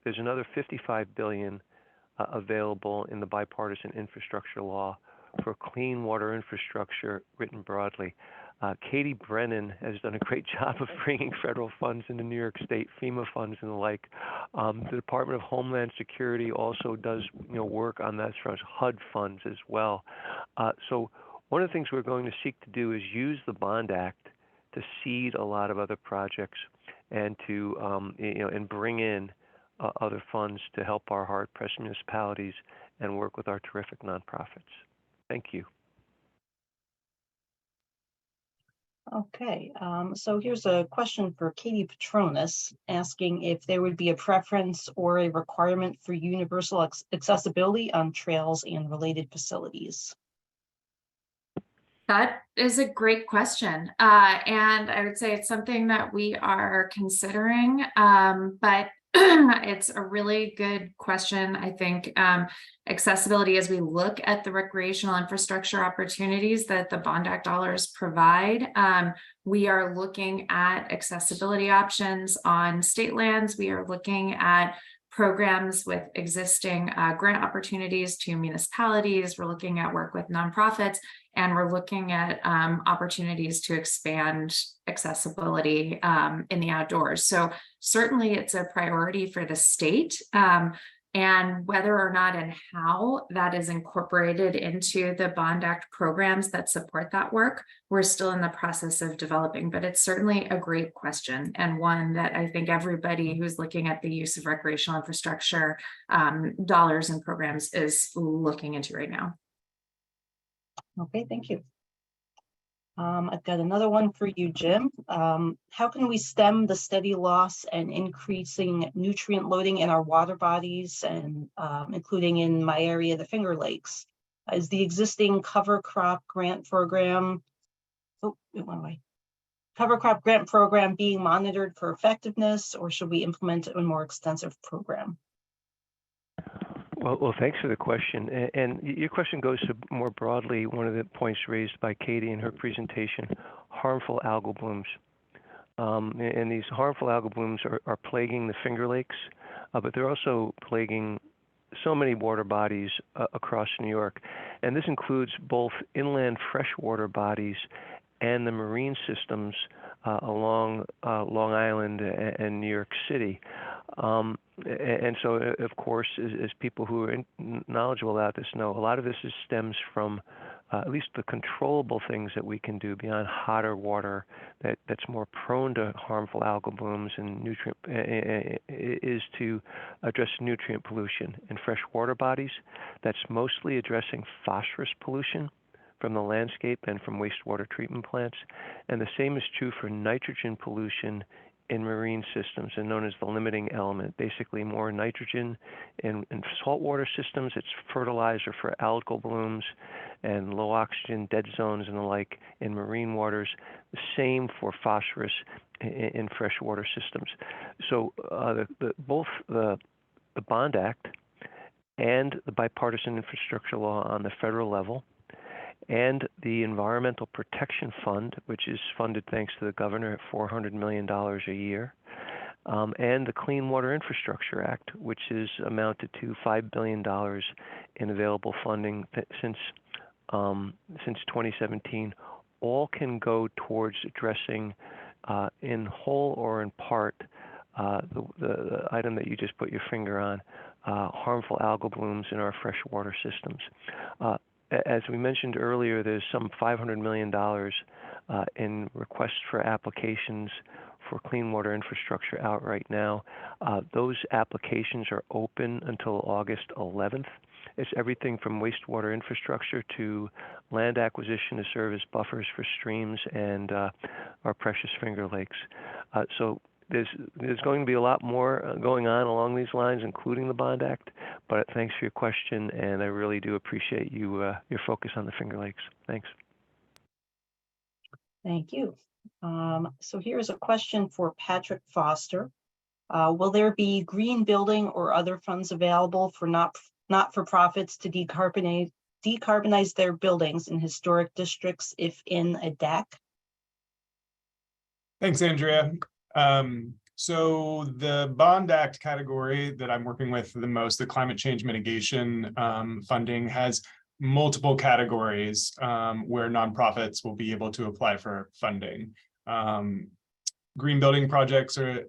There's another $55 billion available in the bipartisan infrastructure law for clean water infrastructure written broadly. Katie Brennan has done a great job of bringing federal funds into New York State, FEMA funds and the like. The Department of Homeland Security also does work on that front, HUD funds as well. So one of the things we're going to seek to do is use the Bond Act to seed a lot of other projects and to and bring in other funds to help our hard-pressed municipalities and work with our terrific nonprofits. Thank you. Okay, so here's a question for Katie Petronis asking if there would be a preference or a requirement for universal accessibility on trails and related facilities. That is a great question. And I would say it's something that we are considering, but it's a really good question. I think accessibility, as we look at the recreational infrastructure opportunities that the Bond Act dollars provide, we are looking at accessibility options on state lands. We are looking at programs with existing grant opportunities to municipalities. We're looking at work with nonprofits, and we're looking at opportunities to expand accessibility in the outdoors. So certainly it's a priority for the state. And whether or not and how that is incorporated into the Bond Act programs that support that work, we're still in the process of developing, but it's certainly a great question and one that I think everybody who's looking at the use of recreational infrastructure dollars and programs is looking into right now. Okay, thank you. I've got another one for you, Jim. How can we stem the steady loss and increasing nutrient loading in our water bodies, and including in my area, the Finger Lakes? Is the existing cover crop grant program, cover crop grant program being monitored for effectiveness, or should we implement a more extensive program? Well, thanks for the question. And your question goes to more broadly one of the points raised by Katie in her presentation, harmful algal blooms. And these harmful algal blooms are plaguing the Finger Lakes, but they're also plaguing so many water bodies across New York. And this includes both inland freshwater bodies and the marine systems along Long Island and New York City. And so, of course, as people who are knowledgeable about this know, a lot of this stems from at least the controllable things that we can do beyond hotter water that's more prone to harmful algal blooms and nutrient is to address nutrient pollution in freshwater bodies. That's mostly addressing phosphorus pollution from the landscape and from wastewater treatment plants. And the same is true for nitrogen pollution in marine systems, and known as the limiting element. Basically, more nitrogen in saltwater systems. It's fertilizer for algal blooms and low oxygen dead zones and the like in marine waters. The same for phosphorus in freshwater systems. So both the Bond Act and the bipartisan infrastructure law on the federal level, and the Environmental Protection Fund, which is funded thanks to the governor at $400 million a year, and the Clean Water Infrastructure Act, which is amounted to $5 billion in available funding since 2017, all can go towards addressing in whole or in part the item that you just put your finger on, harmful algal blooms in our freshwater systems. As we mentioned earlier, there's some $500 million in requests for applications for clean water infrastructure out right now. Those applications are open until August 11th. It's everything from wastewater infrastructure to land acquisition to serve as buffers for streams and our precious Finger Lakes. So there's going to be a lot more going on along these lines, including the Bond Act. But thanks for your question, and I really do appreciate your focus on the Finger Lakes. Thanks. Thank you. So here's a question for Patrick Foster. Will there be green building or other funds available for not-for-profits to decarbonize their buildings in historic districts if in a DAC? Thanks, Andrea. So the Bond Act category that I'm working with the most, the climate change mitigation funding, has multiple categories where nonprofits will be able to apply for funding. Green building projects are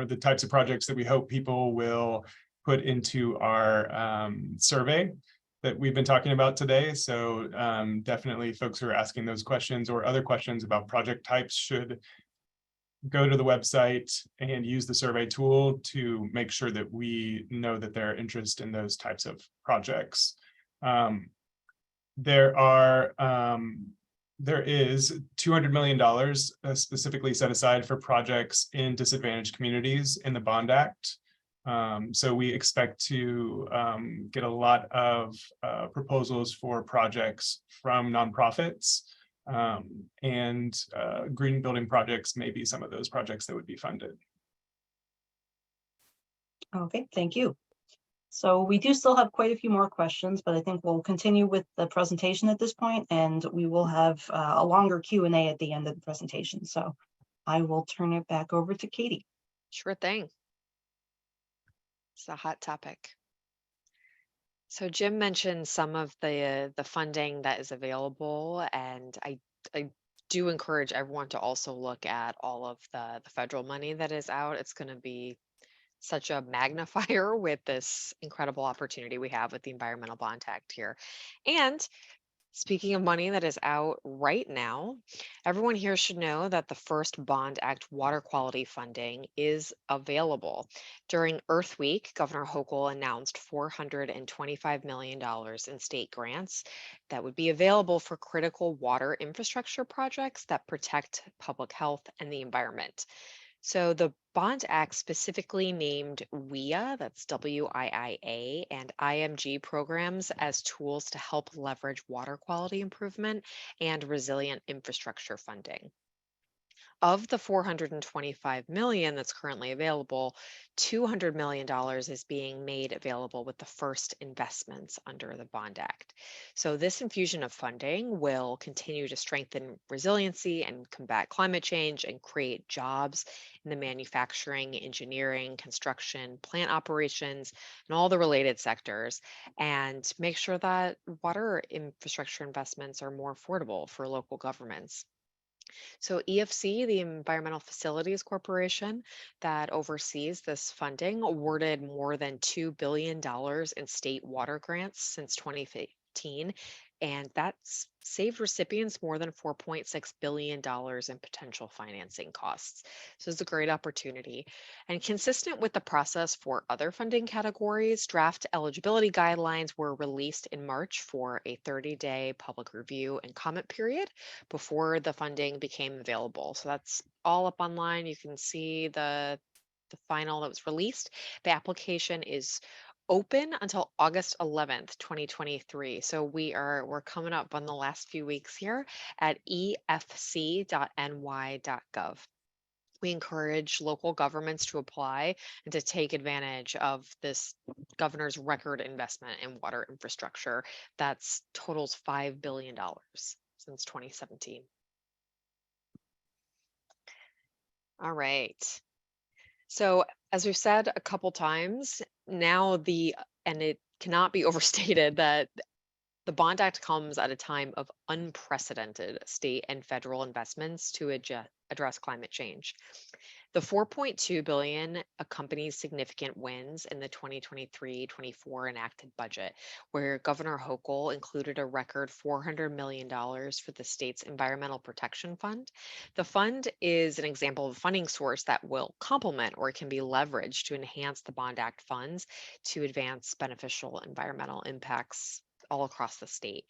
the types of projects that we hope people will put into our survey that we've been talking about today. So definitely folks who are asking those questions or other questions about project types should go to the website and use the survey tool to make sure that we know that they're interested in those types of projects. There is $200 million specifically set aside for projects in disadvantaged communities in the Bond Act. So we expect to get a lot of proposals for projects from nonprofits, and green building projects may be some of those projects that would be funded. Okay, thank you. So we do still have quite a few more questions, but I think we'll continue with the presentation at this point, and we will have a longer Q&A at the end of the presentation. So I will turn it back over to Katie. Sure thing. It's a hot topic. So Jim mentioned some of the funding that is available, and I do encourage everyone to also look at all of the federal money that is out. It's going to be such a magnifier with this incredible opportunity we have with the Environmental Bond Act here. And speaking of money that is out right now, everyone here should know that the first Bond Act water quality funding is available. During Earth Week, Governor Hochul announced $425 million in state grants that would be available for critical water infrastructure projects that protect public health and the environment. So the Bond Act specifically named WIA, that's WIIA, and IMG programs as tools to help leverage water quality improvement and resilient infrastructure funding. Of the $425 million that's currently available, $200 million is being made available with the first investments under the Bond Act. So this infusion of funding will continue to strengthen resiliency and combat climate change and create jobs in the manufacturing, engineering, construction, plant operations, and all the related sectors, and make sure that water infrastructure investments are more affordable for local governments. So EFC, the Environmental Facilities Corporation that oversees this funding, awarded more than $2 billion in state water grants since 2015, and that's saved recipients more than $4.6 billion in potential financing costs. So it's a great opportunity. And consistent with the process for other funding categories, draft eligibility guidelines were released in March for a 30-day public review and comment period before the funding became available. So that's all up online. You can see the final that was released. The application is open until August 11th, 2023. So we're coming up on the last few weeks here at efc.ny.gov. We encourage local governments to apply and to take advantage of this governor's record investment in water infrastructure that's totals $5 billion since 2017. All right. So as we've said a couple times, now and it cannot be overstated that the Bond Act comes at a time of unprecedented state and federal investments to address climate change. The $4.2 billion accompanies significant wins in the 2023-24 enacted budget, where Governor Hochul included a record $400 million for the state's Environmental Protection Fund. The fund is an example of a funding source that will complement or can be leveraged to enhance the Bond Act funds to advance beneficial environmental impacts all across the state.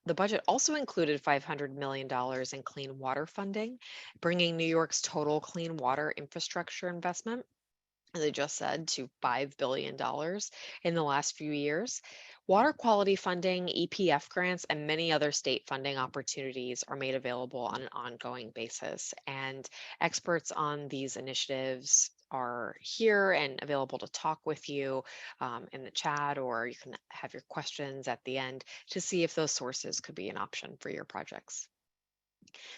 The budget also included $500 million in clean water funding, bringing New York's total clean water infrastructure investment as I just said, to $5 billion in the last few years. Water quality funding, EPF grants, and many other state funding opportunities are made available on an ongoing basis. And experts on these initiatives are here and available to talk with you in the chat, or you can have your questions at the end to see if those sources could be an option for your projects.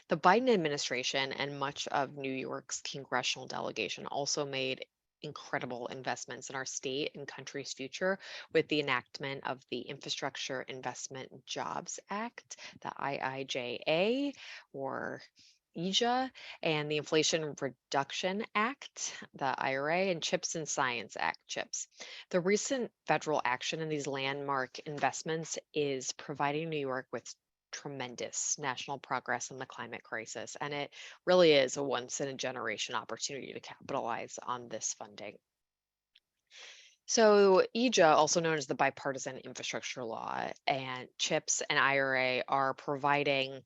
The Biden administration and much of New York's congressional delegation also made incredible investments in our state and country's future with the enactment of the Infrastructure Investment and Jobs Act, the IIJA, or EJA, and the Inflation Reduction Act, the IRA, and CHIPS and Science Act, CHIPS. The recent federal action in these landmark investments is providing New York with tremendous national progress in the climate crisis, and it really is a once in a generation opportunity to capitalize on this funding. So EJA, also known as the Bipartisan Infrastructure Law, and CHIPS and IRA are providing,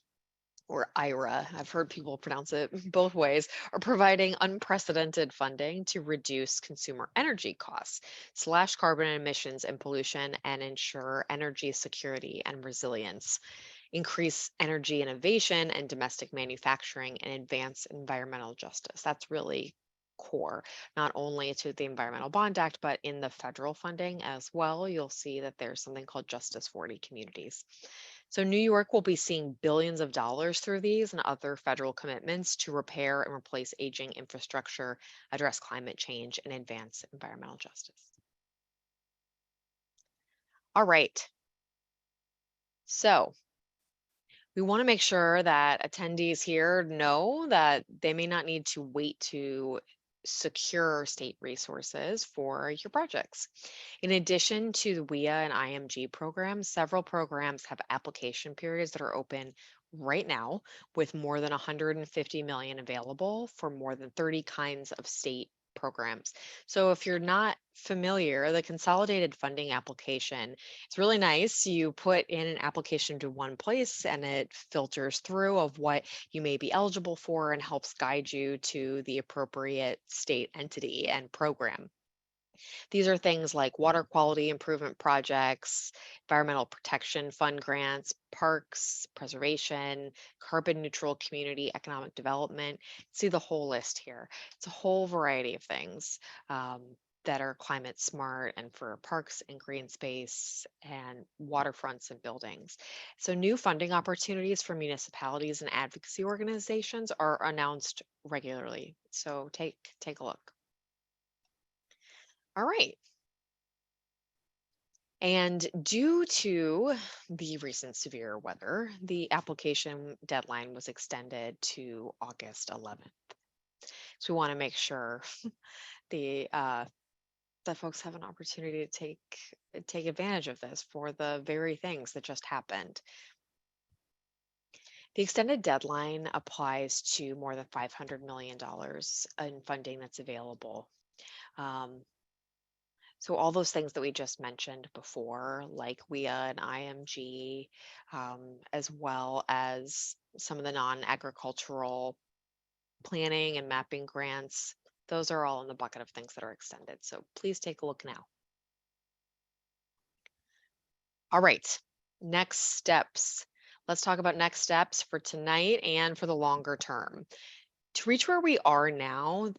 or IRA, I've heard people pronounce it both ways, are providing unprecedented funding to reduce consumer energy costs, slash carbon emissions and pollution, and ensure energy security and resilience, increase energy innovation and domestic manufacturing, and advance environmental justice. That's really core, not only to the Environmental Bond Act, but in the federal funding as well. You'll see that there's something called Justice 40 Communities. So New York will be seeing billions of dollars through these and other federal commitments to repair and replace aging infrastructure, address climate change, and advance environmental justice. All right. So we want to make sure that attendees here know that they may not need to wait to secure state resources for your projects. In addition to the WIA and IMG programs, several programs have application periods that are open right now, with more than 150 million available for more than 30 kinds of state programs. So if you're not familiar, the consolidated funding application, it's really nice. You put in an application to one place and it filters through of what you may be eligible for and helps guide you to the appropriate state entity and program. These are things like water quality improvement projects, environmental protection fund grants, parks, preservation, carbon neutral community economic development. See the whole list here. It's a whole variety of things that are climate smart and for parks and green space and waterfronts and buildings. So new funding opportunities for municipalities and advocacy organizations are announced regularly. So take a look. All right. And due to the recent severe weather, the application deadline was extended to August 11th. So we want to make sure that folks have an opportunity to take advantage of this for the very things that just happened. The extended deadline applies to more than $500 million in funding that's available. So all those things that we just mentioned before, like WIA and IMG, as well as some of the non-agricultural planning and mapping grants, those are all in the bucket of things that are extended. So please take a look now. All right, next steps. Let's talk about next steps for tonight and for the longer term. To reach where we are now,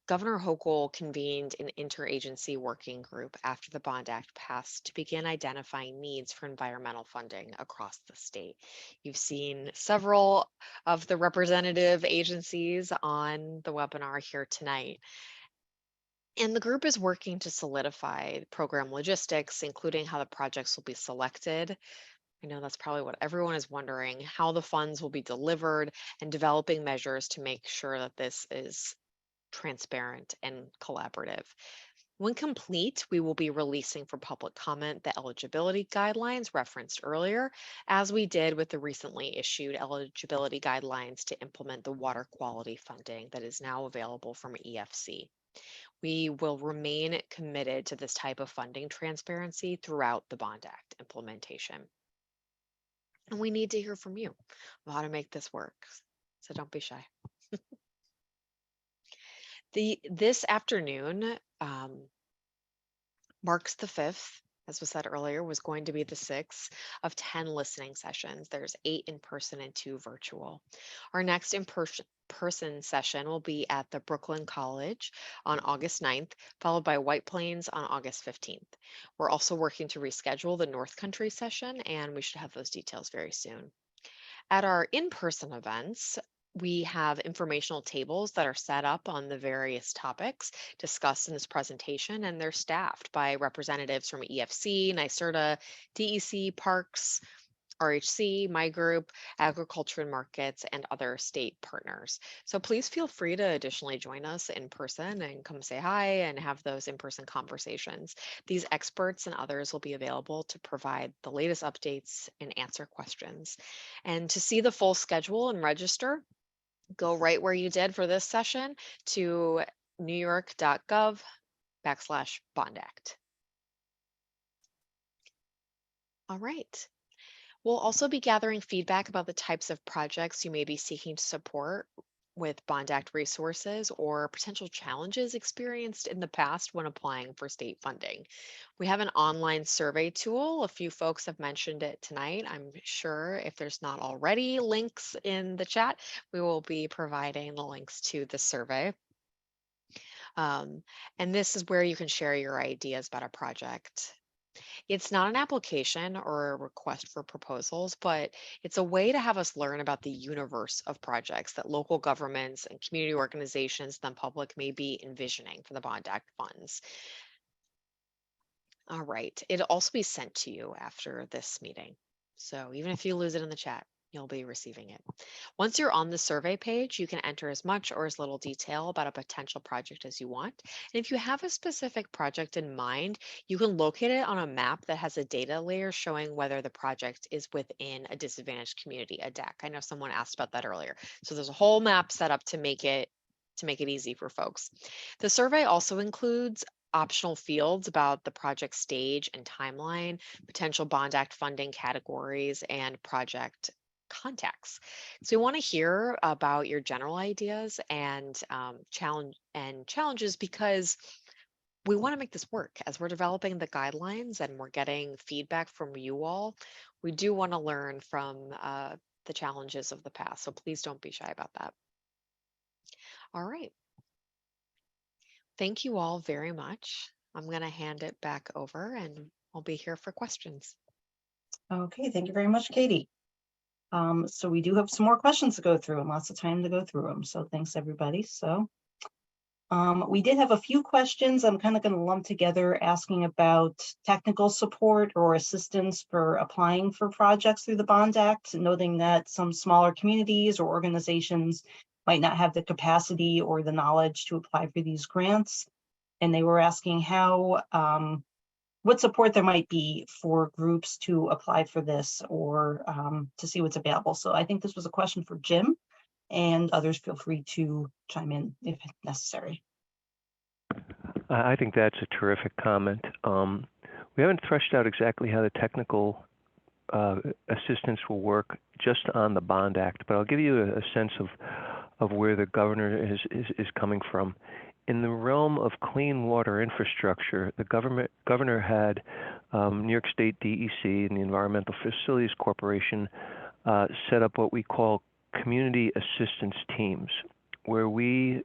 Governor Hochul convened an interagency working group after the Bond Act passed to begin identifying needs for environmental funding across the state. You've seen several of the representative agencies on the webinar here tonight. And the group is working to solidify program logistics, including how the projects will be selected. I know that's probably what everyone is wondering, how the funds will be delivered, and developing measures to make sure that this is transparent and collaborative. When complete, we will be releasing for public comment the eligibility guidelines referenced earlier, as we did with the recently issued eligibility guidelines to implement the water quality funding that is now available from EFC. We will remain committed to this type of funding transparency throughout the Bond Act implementation. And we need to hear from you about how to make this work. So don't be shy. This afternoon marks the 5th, as was said earlier, was going to be the 6th of 10 listening sessions. There's 8 in person and 2 virtual. Our next in-person session will be at the Brooklyn College on August 9th, followed by White Plains on August 15th. We're also working to reschedule the North Country session, and we should have those details very soon. At our in-person events, we have informational tables that are set up on the various topics discussed in this presentation, and they're staffed by representatives from EFC, NYSERDA, DEC, Parks, RHC, my group, Agriculture and Markets, and other state partners. So please feel free to additionally join us in person and come say hi and have those in-person conversations. These experts and others will be available to provide the latest updates and answer questions. And to see the full schedule and register, go right where you did for this session to newyork.gov/Bond Act. All right. We'll also be gathering feedback about the types of projects you may be seeking to support with Bond Act resources or potential challenges experienced in the past when applying for state funding. We have an online survey tool. A few folks have mentioned it tonight. I'm sure if there's not already links in the chat, we will be providing the links to the survey. And this is where you can share your ideas about a project. It's not an application or a request for proposals, but it's a way to have us learn about the universe of projects that local governments and community organizations and the public may be envisioning for the Bond Act funds. All right, it'll also be sent to you after this meeting. So even if you lose it in the chat, you'll be receiving it. Once you're on the survey page, you can enter as much or as little detail about a potential project as you want. And if you have a specific project in mind, you can locate it on a map that has a data layer showing whether the project is within a disadvantaged community, a DAC. I know someone asked about that earlier. So there's a whole map set up to make it easy for folks. The survey also includes optional fields about the project stage and timeline, potential Bond Act funding categories, and project contacts. So we want to hear about your general ideas and challenges, because we want to make this work as we're developing the guidelines and we're getting feedback from you all. We do want to learn from the challenges of the past. So please don't be shy about that. All right. Thank you all very much. I'm going to hand it back over and I'll be here for questions. Okay, thank you very much, Katie. So we do have some more questions to go through and lots of time to go through them. So thanks, everybody. So we did have a few questions I'm kind of going to lump together asking about technical support or assistance for applying for projects through the Bond Act, noting that some smaller communities or organizations might not have the capacity or the knowledge to apply for these grants. And they were asking how, what support there might be for groups to apply for this or to see what's available. So I think this was a question for Jim, and others feel free to chime in if necessary. I think that's a terrific comment. We haven't threshed out exactly how the technical assistance will work just on the Bond Act, but I'll give you a sense of where the governor is coming from. In the realm of clean water infrastructure, the governor had New York State DEC and the Environmental Facilities Corporation set up what we call community assistance teams, where we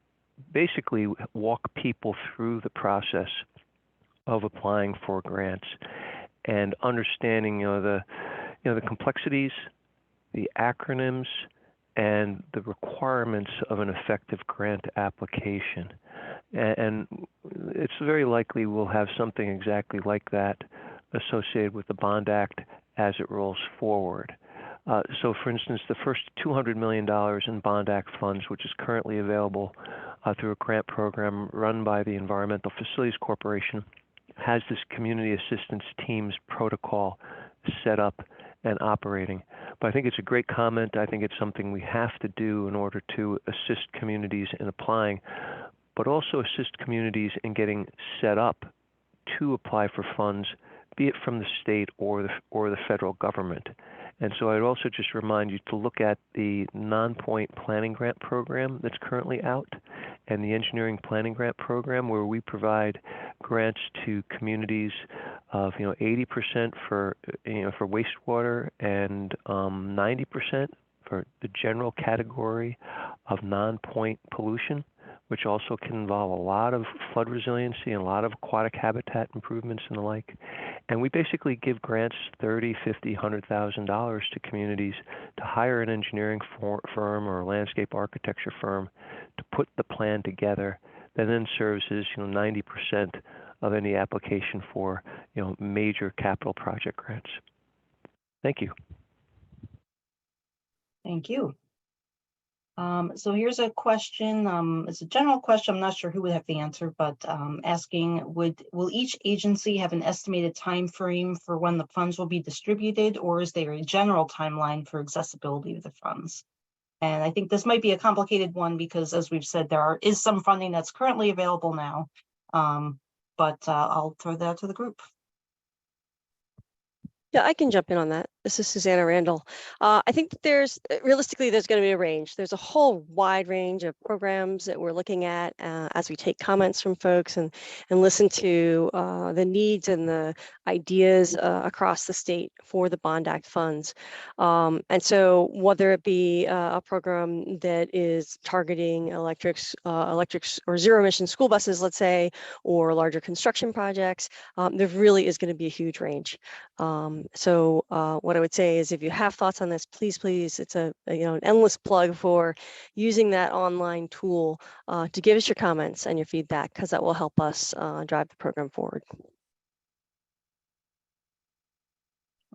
basically walk people through the process of applying for grants and understanding the complexities, the acronyms, and the requirements of an effective grant application. And it's very likely we'll have something exactly like that associated with the Bond Act as it rolls forward. So for instance, the first $200 million in Bond Act funds, which is currently available through a grant program run by the Environmental Facilities Corporation, has this community assistance teams protocol set up and operating. But I think it's a great comment. I think it's something we have to do in order to assist communities in applying, but also assist communities in getting set up to apply for funds, be it from the state or the federal government. And so I'd also just remind you to look at the non-point planning grant program that's currently out and the engineering planning grant program, where we provide grants to communities of 80% for for wastewater and 90% for the general category of non-point pollution, which also can involve a lot of flood resiliency and a lot of aquatic habitat improvements and the like. And we basically give grants $30,000, $50,000, $100,000 to communities to hire an engineering firm or a landscape architecture firm to put the plan together that then serves as 90% of any application for major capital project grants. Thank you. Thank you. So here's a question. It's a general question. I'm not sure who would have the answer, but asking, will each agency have an estimated time frame for when the funds will be distributed, or is there a general timeline for accessibility of the funds? And I think this might be a complicated one because, as we've said, there is some funding that's currently available now, but I'll throw that to the group. Yeah, I can jump in on that. This is Susanna Randall. I think that realistically, there's going to be a range. There's a whole wide range of programs that we're looking at as we take comments from folks and listen to the needs and the ideas across the state for the Bond Act funds. And so whether it be a program that is targeting electrics or zero emission school buses, let's say, or larger construction projects, there really is going to be a huge range. So what I would say is, if you have thoughts on this, please, it's an endless plug for using that online tool to give us your comments and your feedback, because that will help us drive the program forward.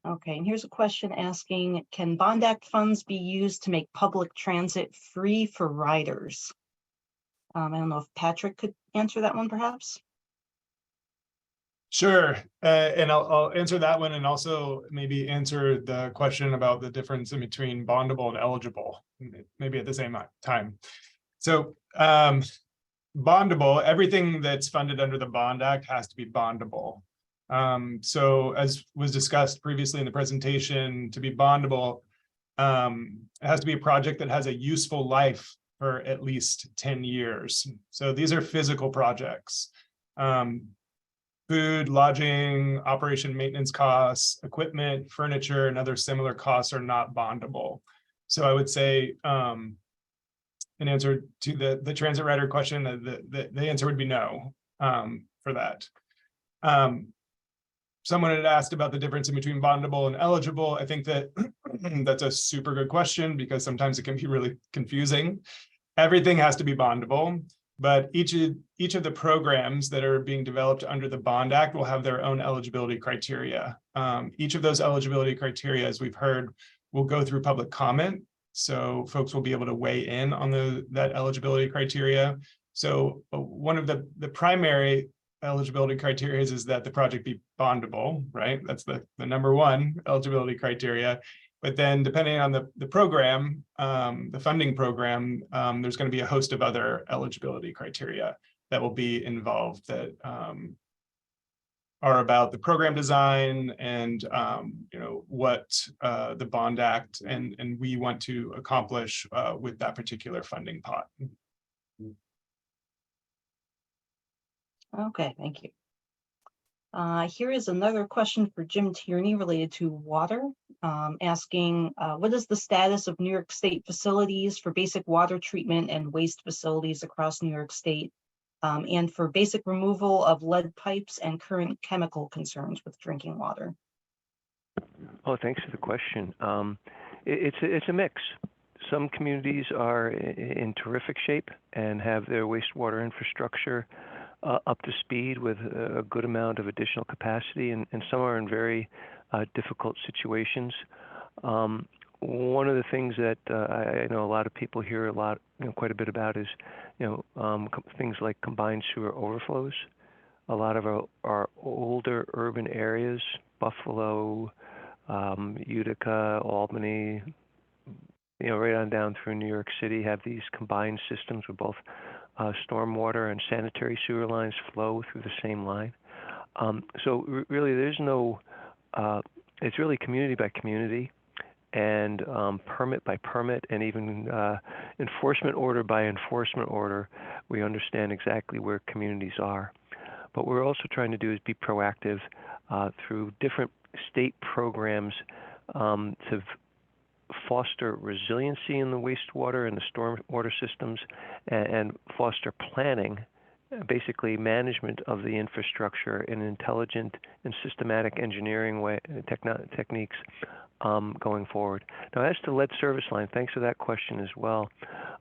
Okay, and here's a question asking, can Bond Act funds be used to make public transit free for riders? I don't know if Patrick could answer that one, perhaps. Sure, and I'll answer that one, and also maybe answer the question about the difference in between bondable and eligible, maybe at the same time. So bondable, everything that's funded under the Bond Act has to be bondable. So as was discussed previously in the presentation, to be bondable, it has to be a project that has a useful life for at least 10 years. So these are physical projects. Food, lodging, operation maintenance costs, equipment, furniture, and other similar costs are not bondable. So I would say, in answer to the transit rider question, the answer would be no for that. Someone had asked about the difference in between bondable and eligible. I think that that's a super good question, because sometimes it can be really confusing. Everything has to be bondable, but each of the programs that are being developed under the Bond Act will have their own eligibility criteria. Each of those eligibility criteria, as we've heard, will go through public comment. So folks will be able to weigh in on that eligibility criteria. So one of the primary eligibility criteria is that the project be bondable, right? That's the number one eligibility criteria. But then depending on the program, the funding program, there's going to be a host of other eligibility criteria that will be involved that are about the program design and what the Bond Act and we want to accomplish with that particular funding pot. Okay, thank you. Here is another question for Jim Tierney related to water, asking what is the status of New York State facilities for basic water treatment and waste facilities across New York State, and for basic removal of lead pipes and current chemical concerns with drinking water? Oh, thanks for the question. It's a mix. Some communities are in terrific shape and have their wastewater infrastructure up to speed with a good amount of additional capacity, and some are in very difficult situations. One of the things that I know a lot of people hear quite a bit about is, things like combined sewer overflows. A lot of our older urban areas, Buffalo, Utica, Albany, right on down through New York City, have these combined systems with both stormwater and sanitary sewer lines flow through the same line. So really, there's no, it's really community by community. and permit by permit, and even enforcement order by enforcement order, we understand exactly where communities are. But what we're also trying to do is be proactive through different state programs to foster resiliency in the wastewater and the stormwater systems, and foster planning, basically management of the infrastructure in intelligent and systematic engineering techniques going forward. Now, as to lead service line, thanks for that question as well.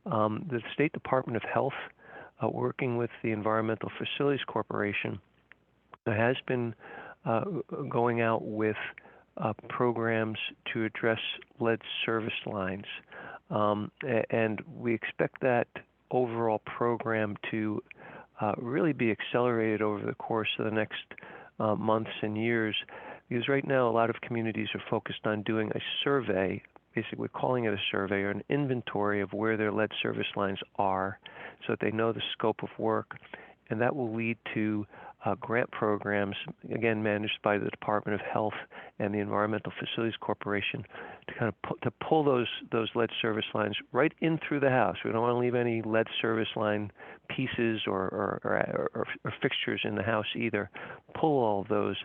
The State Department of Health, working with the Environmental Facilities Corporation, has been going out with programs to address lead service lines. And we expect that overall program to really be accelerated over the course of the next months and years, because right now a lot of communities are focused on doing a survey, basically we're calling it a survey or an inventory of where their lead service lines are, so that they know the scope of work, and that will lead to grant programs, again managed by the Department of Health and the Environmental Facilities Corporation, to kind of pull those lead service lines right in through the house. We don't want to leave any lead service line pieces or fixtures in the house either. Pull all of those,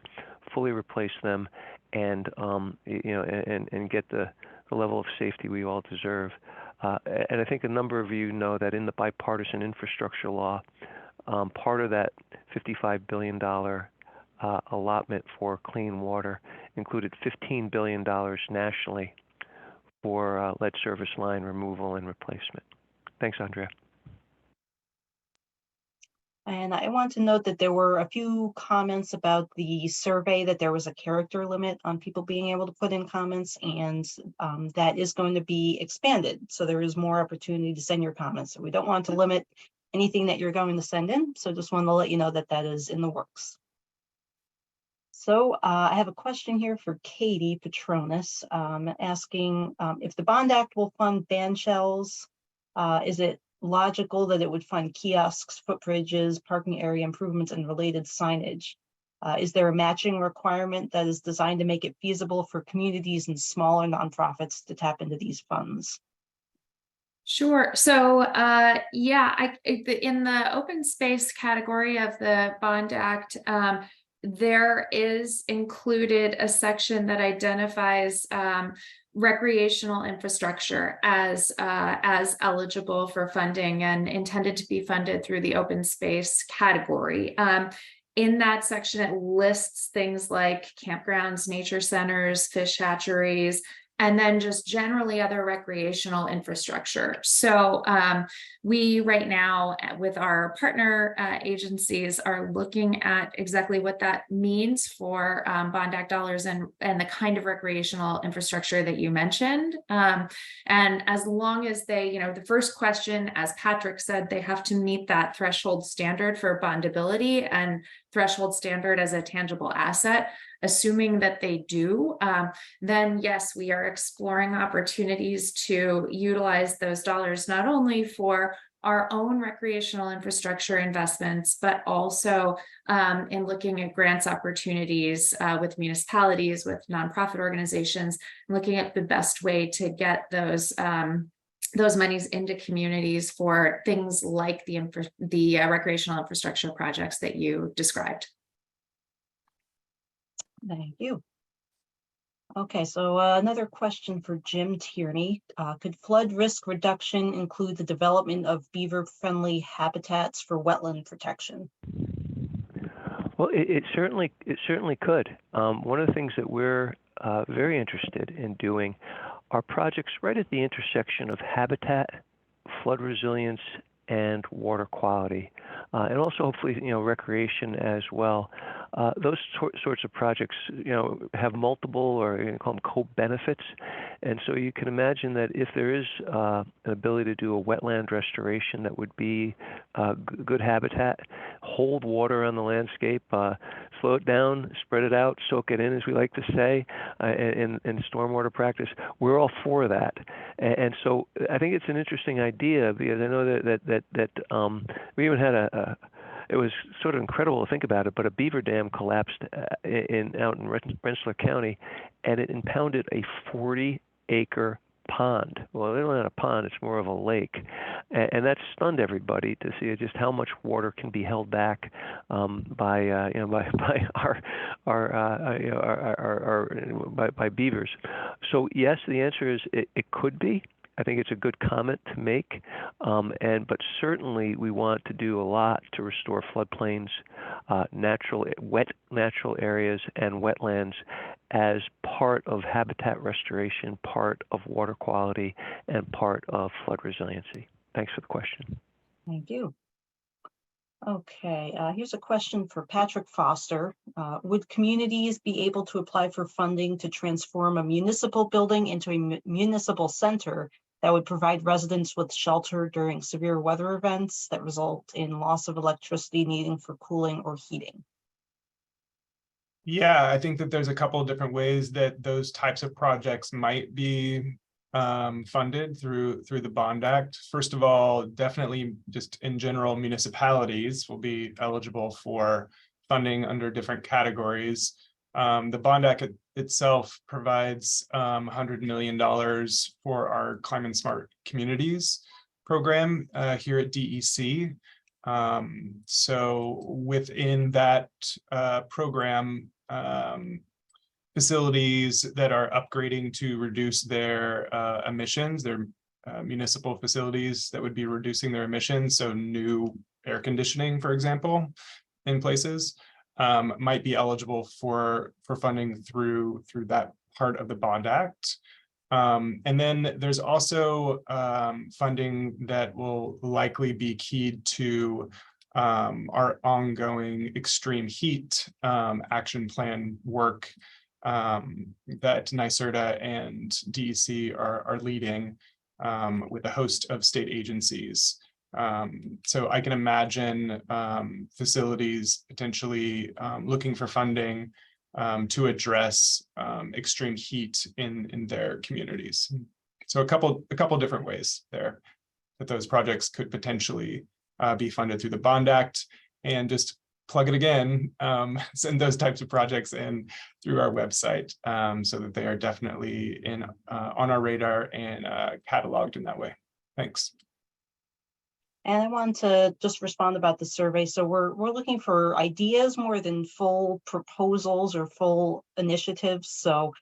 fully replace them, and and get the level of safety we all deserve. And I think a number of you know that in the bipartisan infrastructure law, part of that $55 billion allotment for clean water included $15 billion nationally for lead service line removal and replacement. Thanks, Andrea. And I want to note that there were a few comments about the survey, that there was a character limit on people being able to put in comments, and that is going to be expanded. So there is more opportunity to send your comments. So we don't want to limit anything that you're going to send in. So just wanted to let you know that that is in the works. So I have a question here for Katie Petronis, asking if the Bond Act will fund band shells, is it logical that it would fund kiosks, footbridges, parking area improvements, and related signage? Is there a matching requirement that is designed to make it feasible for communities and smaller nonprofits to tap into these funds? Sure. So, in the open space category of the Bond Act, there is included a section that identifies recreational infrastructure as eligible for funding and intended to be funded through the open space category. In that section, it lists things like campgrounds, nature centers, fish hatcheries, and then just generally other recreational infrastructure. So we right now with our partner agencies are looking at exactly what that means for Bond Act dollars and the kind of recreational infrastructure that you mentioned. And as long as they, the first question, as Patrick said, they have to meet that threshold standard for bondability and threshold standard as a tangible asset. Assuming that they do, then yes, we are exploring opportunities to utilize those dollars not only for our own recreational infrastructure investments, but also in looking at grants opportunities with municipalities, with nonprofit organizations, looking at the best way to get those monies into communities for things like the recreational infrastructure projects that you described. Thank you. Okay, so another question for Jim Tierney. Could flood risk reduction include the development of beaver-friendly habitats for wetland protection? Well, it certainly could. One of the things that we're very interested in doing are projects right at the intersection of habitat, flood resilience, and water quality, and also hopefully recreation as well. Those sorts of projects have multiple, or you can call them co-benefits, and so you can imagine that if there is an ability to do a wetland restoration that would be good habitat, hold water on the landscape, slow it down, spread it out, soak it in, as we like to say, in stormwater practice, we're all for that. And so I think it's an interesting idea, because I know that we even had it was sort of incredible to think about it, but a beaver dam collapsed out in Rensselaer County, and it impounded a 40 acre pond. Well, they're not a pond, it's more of a lake. And that stunned everybody to see just how much water can be held back by by beavers. So yes, the answer is it could be. I think it's a good comment to make, but certainly we want to do a lot to restore floodplains, wet natural areas, and wetlands as part of habitat restoration, part of water quality, and part of flood resiliency. Thanks for the question. Thank you. Okay, here's a question for Patrick Foster. Would communities be able to apply for funding to transform a municipal building into a municipal center that would provide residents with shelter during severe weather events that result in loss of electricity needing for cooling or heating? Yeah, I think that there's a couple of different ways that those types of projects might be funded through the Bond Act. First of all, definitely just in general, municipalities will be eligible for funding under different categories. The Bond Act itself provides $100 million for our Climate Smart Communities program here at DEC. So within that program, facilities that are upgrading to reduce their emissions, their municipal facilities that would be reducing their emissions, so new air conditioning, for example, in places, might be eligible for funding through that part of the Bond Act. And then there's also funding that will likely be keyed to our ongoing extreme heat action plan work that NYSERDA and DEC are leading with a host of state agencies. So I can imagine facilities potentially looking for funding to address extreme heat in their communities. So a couple different ways there that those projects could potentially be funded through the Bond Act. And just plug it again, send those types of projects in through our website so that they are definitely on our radar and cataloged in that way. Thanks. And I wanted to just respond about the survey. So we're looking for ideas more than full proposals or full initiatives. So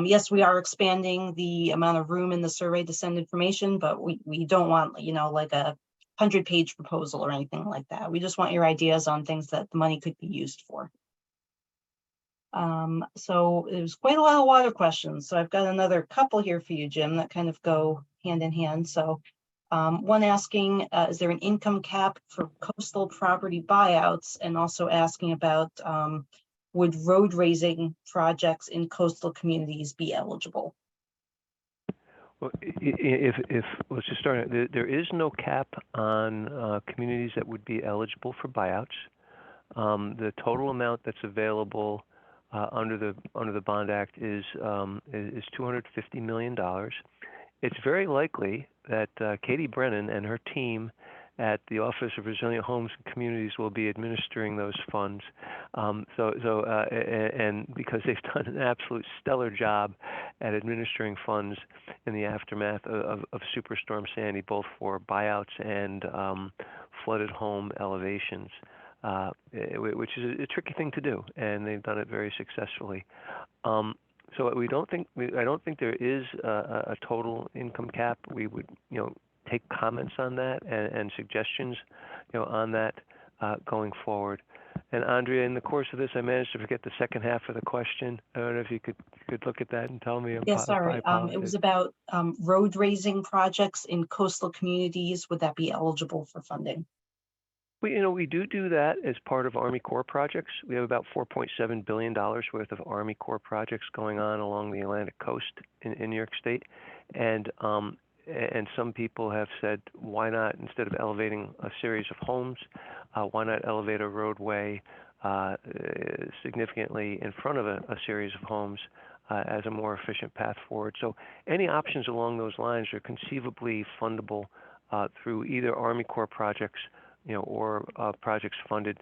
yes, we are expanding the amount of room in the survey to send information, but we don't want, like a 100-page proposal or anything like that. We just want your ideas on things that the money could be used for. So it was quite a lot of water questions. So I've got another couple here for you, Jim, that kind of go hand in hand. So one asking, is there an income cap for coastal property buyouts? And also asking about, would road raising projects in coastal communities be eligible? Well, if let's just start. There is no cap on communities that would be eligible for buyouts. The total amount that's available under the Bond Act is $250 million. It's very likely that Katie Brennan and her team at the Office of Resilient Homes and Communities will be administering those funds. And because they've done an absolute stellar job at administering funds in the aftermath of Superstorm Sandy, both for buyouts and flooded home elevations, which is a tricky thing to do, and they've done it very successfully. So I don't think there is a total income cap. We would, take comments on that and suggestions, on that going forward. And Andrea, in the course of this, I managed to forget the second half of the question. I don't know if you could look at that and tell me. Yeah, sorry. It was about road raising projects in coastal communities. Would that be eligible for funding? We do that as part of Army Corps projects. We have about $4.7 billion worth of Army Corps projects going on along the Atlantic coast in New York State. And some people have said, why not, instead of elevating a series of homes, why not elevate a roadway significantly in front of a series of homes as a more efficient path forward? So any options along those lines are conceivably fundable through either Army Corps projects, or projects funded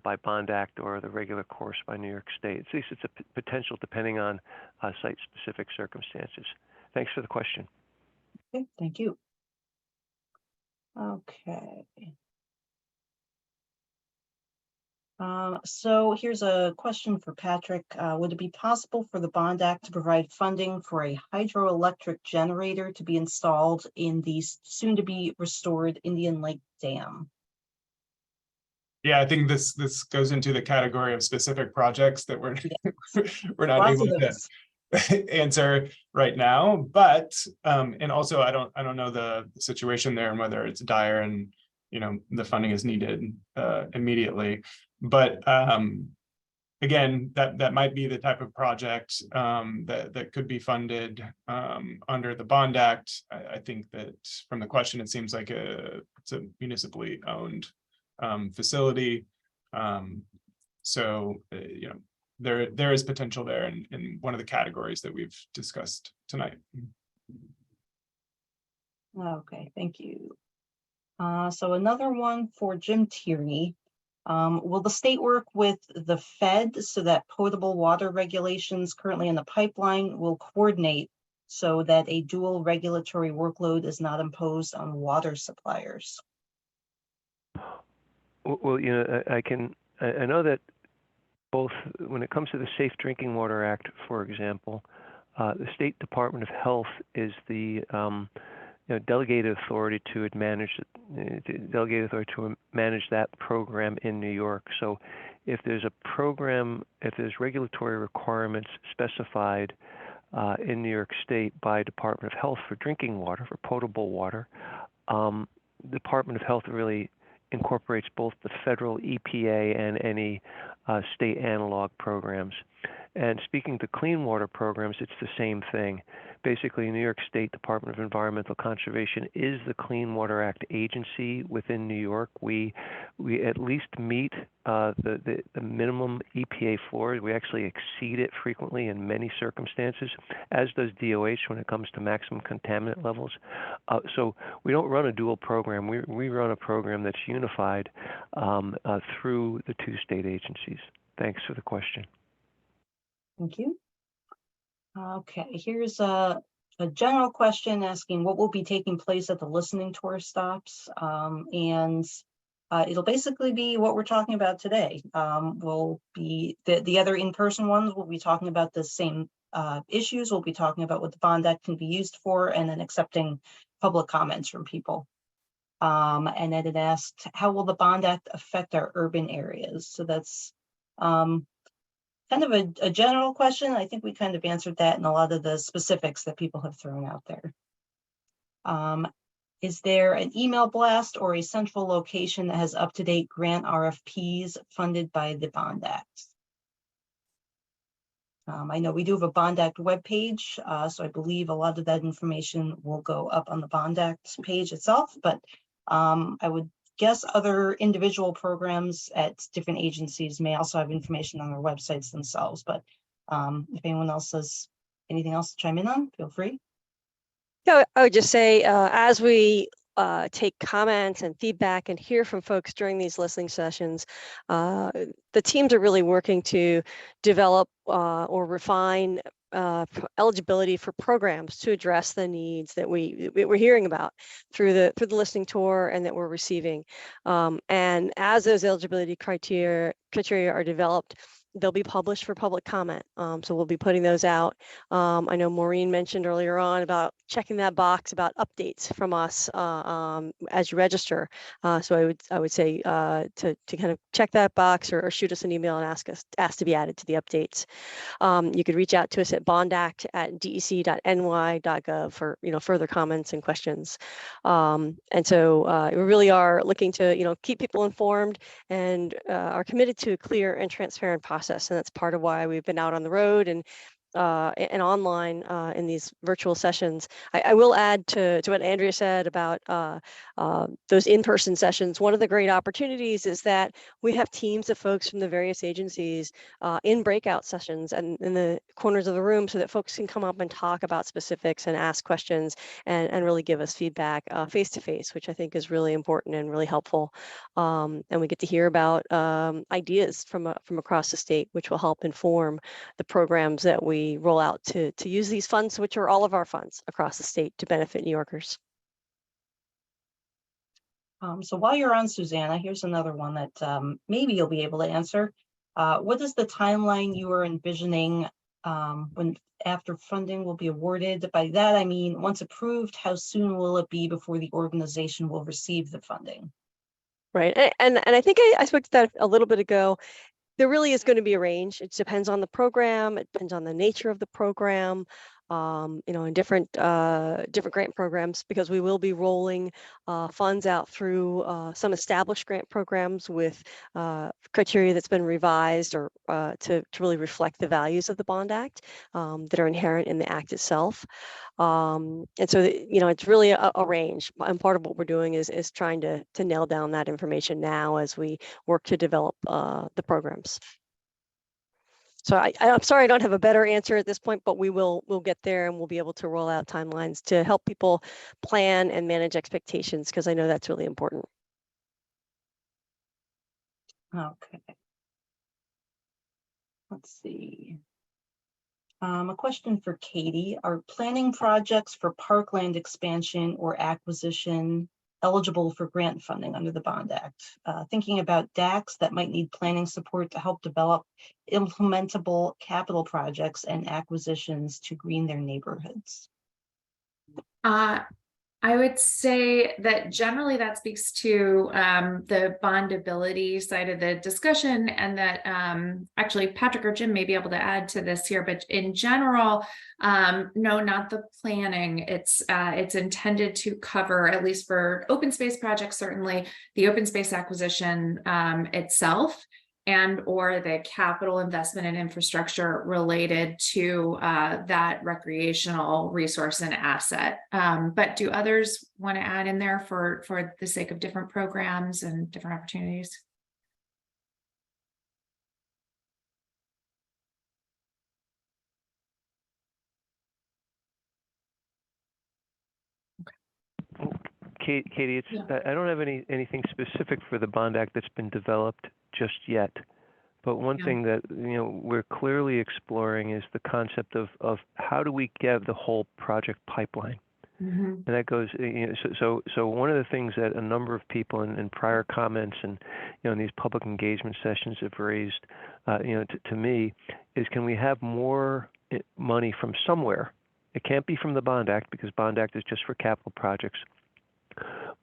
by Bond Act or the regular course by New York State. At least it's a potential depending on site-specific circumstances. Thanks for the question. Okay, thank you. Okay. So here's a question for Patrick. Would it be possible for the Bond Act to provide funding for a hydroelectric generator to be installed in the soon-to-be restored Indian Lake Dam? Yeah, I think this goes into the category of specific projects that we're we're not Lots able of to answer right now. But and also I don't know the situation there and whether it's dire and the funding is needed immediately. But again, that might be the type of project that could be funded under the Bond Act. I think that from the question, it seems like it's a municipally owned facility. So there is potential there in one of the categories that we've discussed tonight. Okay, thank you. So another one for Jim Tierney. Will the state work with the Fed so that potable water regulations currently in the pipeline will coordinate so that a dual regulatory workload is not imposed on water suppliers? Well, I know that both when it comes to the Safe Drinking Water Act, for example, the State Department of Health is the delegated authority to manage that program in New York. So if there's a program, if there's regulatory requirements specified in New York State by Department of Health for drinking water, for potable water, Department of Health really incorporates both the federal EPA and any state analog programs. And speaking to clean water programs, it's the same thing. Basically, New York State Department of Environmental Conservation is the Clean Water Act agency within New York. We at least meet the minimum EPA floors. We actually exceed it frequently in many circumstances, as does DOH when it comes to maximum contaminant levels. So we don't run a dual program. We run a program that's unified through the two state agencies. Thanks for the question. Thank you. Okay, here's a general question asking what will be taking place at the listening tour stops. It'll basically be what we're talking about today. We'll be the other in-person ones, we'll be talking about the same issues. We'll be talking about what the Bond Act can be used for, and then accepting public comments from people. And then it asked, how will the Bond Act affect our urban areas? So that's kind of a general question. I think we kind of answered that in a lot of the specifics that people have thrown out there. Is there an email blast or a central location that has up-to-date grant RFPs funded by the Bond Act? I know we do have a Bond Act webpage, so I believe a lot of that information will go up on the Bond Act page itself, but I would guess other individual programs at different agencies may also have information on their websites themselves, but if anyone else has anything else to chime in on, feel free. Yeah, I would just say, as we take comments and feedback and hear from folks during these listening sessions, the teams are really working to develop or refine eligibility for programs to address the needs that we're hearing about through the listening tour and that we're receiving. And as those eligibility criteria are developed, they'll be published for public comment. So we'll be putting those out. I know Maureen mentioned earlier on about checking that box about updates from us as you register. So I would say to kind of check that box or shoot us an email and ask to be added to the updates. You could reach out to us at bondact@dec.ny.gov for further comments and questions. And so we really are looking to keep people informed and are committed to a clear and transparent process. And that's part of why we've been out on the road and online in these virtual sessions. I will add to what Andrea said about those in-person sessions. One of the great opportunities is that we have teams of folks from the various agencies in breakout sessions and in the corners of the room so that folks can come up and talk about specifics and ask questions and really give us feedback face-to-face, which I think is really important and really helpful. And we get to hear about ideas from across the state, which will help inform the programs that we we roll out to use these funds, which are all of our funds across the state to benefit New Yorkers. So while you're on, Susanna, here's another one that maybe you'll be able to answer. What is the timeline you are envisioning when after funding will be awarded? By that, I mean, once approved, how soon will it be before the organization will receive the funding? Right. And I think I spoke to that a little bit ago. There really is going to be a range. It depends on the program. It depends on the nature of the program. In different grant programs, because we will be rolling funds out through some established grant programs with criteria that's been revised or to really reflect the values of the Bond Act that are inherent in the Act itself. And so, it's really a range. And part of what we're doing is trying to nail down that information now as we work to develop the programs. So I'm sorry I don't have a better answer at this point, but we'll get there, and we'll be able to roll out timelines to help people plan and manage expectations, because I know that's really important. Okay. Let's see. A question for Katie. Are planning projects for parkland expansion or acquisition eligible for grant funding under the Bond Act? Thinking about DACs that might need planning support to help develop implementable capital projects and acquisitions to green their neighborhoods. I would say that generally that speaks to the bondability side of the discussion, and that actually Patrick or Jim may be able to add to this here, but in general, no, not the planning. It's intended to cover, at least for open space projects, certainly the open space acquisition itself, and or the capital investment and infrastructure related to that recreational resource and asset. But do others want to add in there for the sake of different programs and different opportunities? Katie, Yeah. I don't have anything specific for the Bond Act that's been developed just yet. But one thing that we're clearly exploring is the concept of how do we get the whole project pipeline. And that goes, so one of the things that a number of people in prior comments and in these public engagement sessions have raised, to me, is can we have more money from somewhere? It can't be from the Bond Act, because Bond Act is just for capital projects,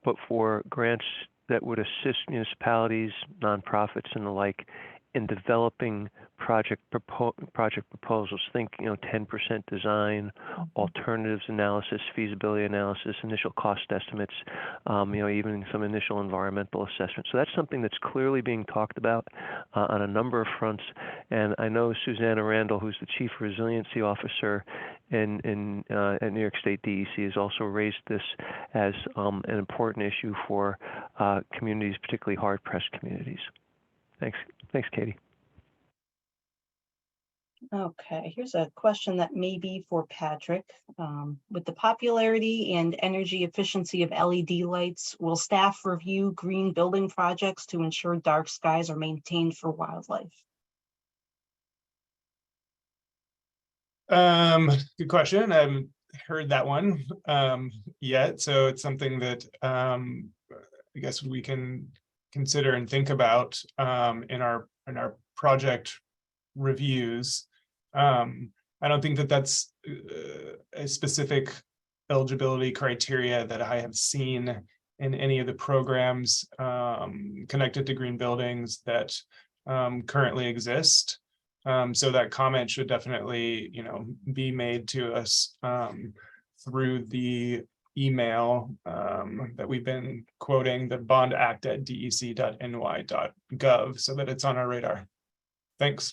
but for grants that would assist municipalities, nonprofits, and the like in developing project proposals. Think 10% design, alternatives analysis, feasibility analysis, initial cost estimates, even some initial environmental assessment. So that's something that's clearly being talked about on a number of fronts. And I know Susanna Randall, who's the Chief Resiliency Officer at New York State DEC, has also raised this as an important issue for communities, particularly hard-pressed communities. Thanks, Katie. Okay, here's a question that may be for Patrick. With the popularity and energy efficiency of LED lights, will staff review green building projects to ensure dark skies are maintained for wildlife? Good question. I haven't heard that one yet, so it's something that I guess we can consider and think about in our project reviews. I don't think that that's a specific eligibility criteria that I have seen in any of the programs connected to green buildings that currently exist. So that comment should definitely, be made to us through the email that we've been quoting, the bondact@dec.ny.gov, so that it's on our radar. Thanks.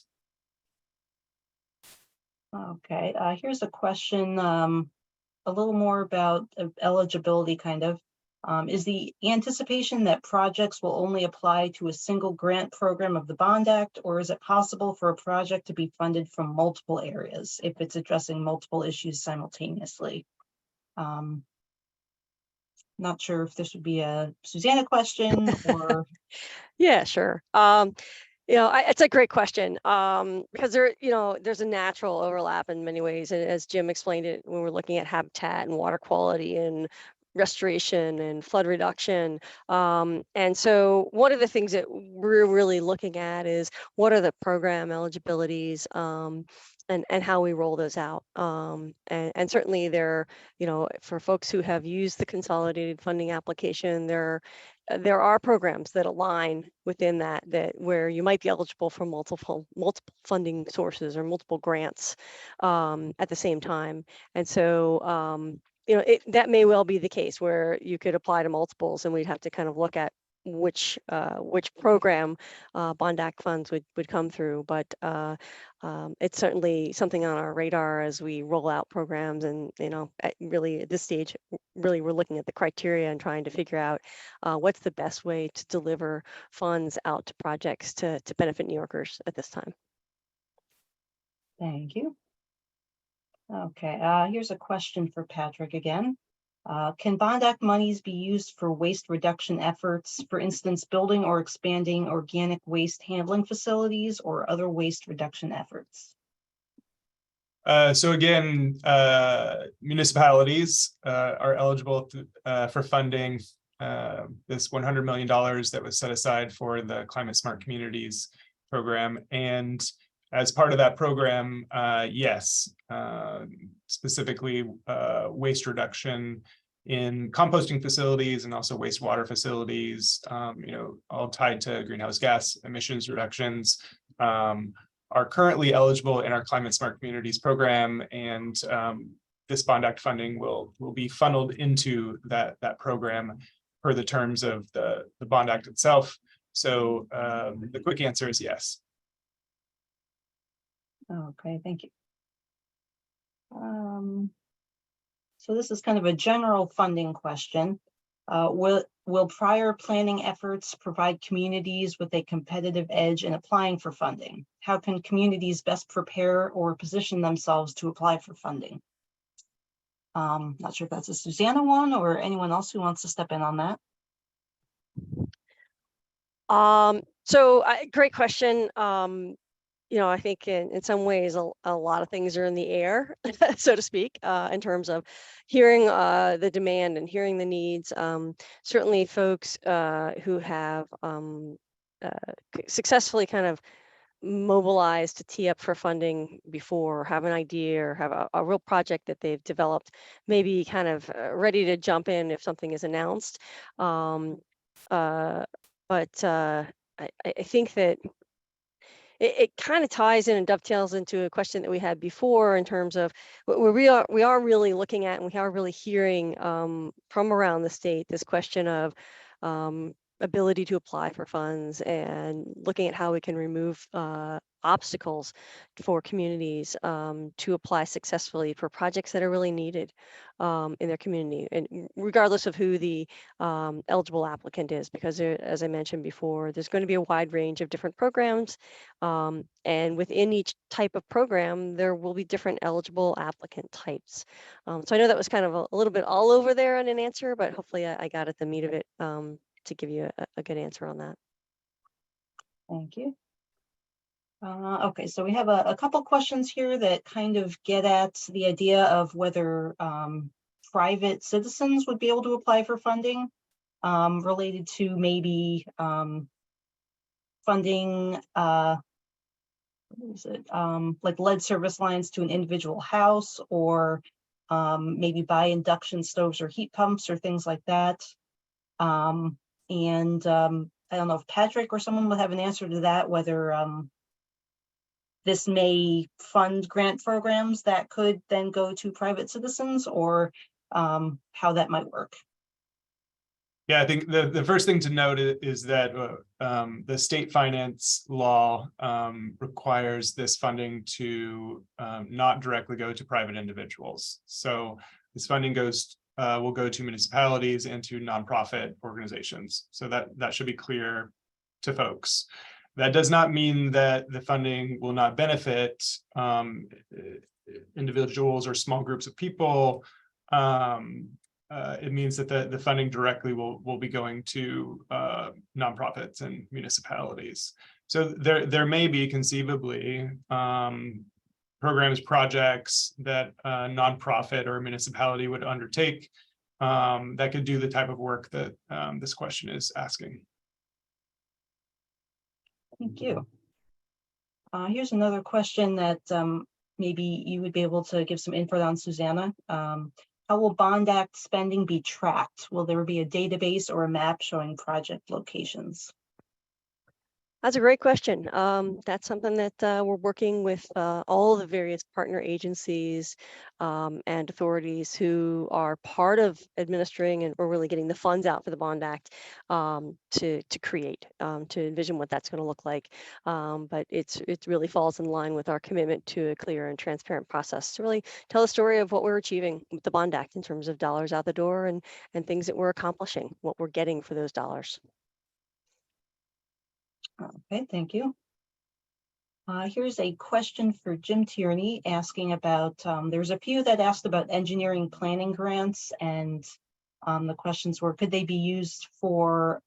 Okay, here's a question a little more about eligibility, kind of. Is the anticipation that projects will only apply to a single grant program of the Bond Act, or is it possible for a project to be funded from multiple areas if it's addressing multiple issues simultaneously? Not sure if this would be a Susanna question or. Yeah, sure. It's a great question, because there's a natural overlap in many ways, and as Jim explained it, when we're looking at habitat and water quality and restoration and flood reduction. And so one of the things that we're really looking at is what are the program eligibilities, and how we roll those out. And certainly for folks who have used the consolidated funding application, there are programs that align within that where you might be eligible for multiple funding sources or multiple grants at the same time. And so that may well be the case where you could apply to multiples, and we'd have to kind of look at which program Bond Act funds would come through. But it's certainly something on our radar as we roll out programs. And really at this stage, really we're looking at the criteria and trying to figure out what's the best way to deliver funds out to projects to benefit New Yorkers at this time. Thank you. Okay, here's a question for Patrick again. Can Bond Act monies be used for waste reduction efforts, for instance, building or expanding organic waste handling facilities or other waste reduction efforts? So again, municipalities are eligible for funding this $100 million that was set aside for the Climate Smart Communities program. And as part of that program, yes, specifically waste reduction in composting facilities and also wastewater facilities, all tied to greenhouse gas emissions reductions, are currently eligible in our Climate Smart Communities program. And this Bond Act funding will be funneled into that program per the terms of the Bond Act itself. So the quick answer is yes. Okay, thank you. So this is kind of a general funding question. Will prior planning efforts provide communities with a competitive edge in applying for funding? How can communities best prepare or position themselves to apply for funding? Not sure if that's a Susanna one or anyone else who wants to step in on that. Great question. I think in some ways a lot of things are in the air, so to speak, in terms of hearing the demand and hearing the needs. Certainly folks who have successfully kind of mobilized to tee up for funding before, or have an idea or have a real project that they've developed, maybe kind of ready to jump in if something is announced. I think that it kind of ties in and dovetails into a question that we had before in terms of where we are really looking at, and we are really hearing from around the state this question of ability to apply for funds and looking at how we can remove obstacles for communities to apply successfully for projects that are really needed in their community, and regardless of who the eligible applicant is, because as I mentioned before, there's going to be a wide range of different programs, and within each type of program there will be different eligible applicant types. So I know that was kind of a little bit all over there in an answer, but hopefully I got at the meat of it to give you a good answer on that. Thank you. Okay, so we have a couple questions here that kind of get at the idea of whether private citizens would be able to apply for funding related to maybe funding, what is it, like lead service lines to an individual house, or maybe buy induction stoves or heat pumps or things like that. I don't know if Patrick or someone would have an answer to that, whether this may fund grant programs that could then go to private citizens, or how that might work. Yeah, I think the first thing to note is that the state finance law requires this funding to not directly go to private individuals. So this funding will go to municipalities and to nonprofit organizations. So that should be clear to folks. That does not mean that the funding will not benefit individuals or small groups of people. It means that the funding directly will be going to nonprofits and municipalities. So there may be conceivably programs, projects that a nonprofit or a municipality would undertake that could do the type of work that this question is asking. Thank you. Here's another question that maybe you would be able to give some input on, Susanna. How will Bond Act spending be tracked? Will there be a database or a map showing project locations? That's a great question. That's something that we're working with all the various partner agencies and authorities who are part of administering and we're really getting the funds out for the Bond Act to create, to envision what that's going to look like. But it really falls in line with our commitment to a clear and transparent process to really tell the story of what we're achieving with the Bond Act in terms of dollars out the door and things that we're accomplishing, what we're getting for those dollars. Okay, thank you. Here's a question for Jim Tierney asking about, there's a few that asked about engineering planning grants, and the questions were, could they be used for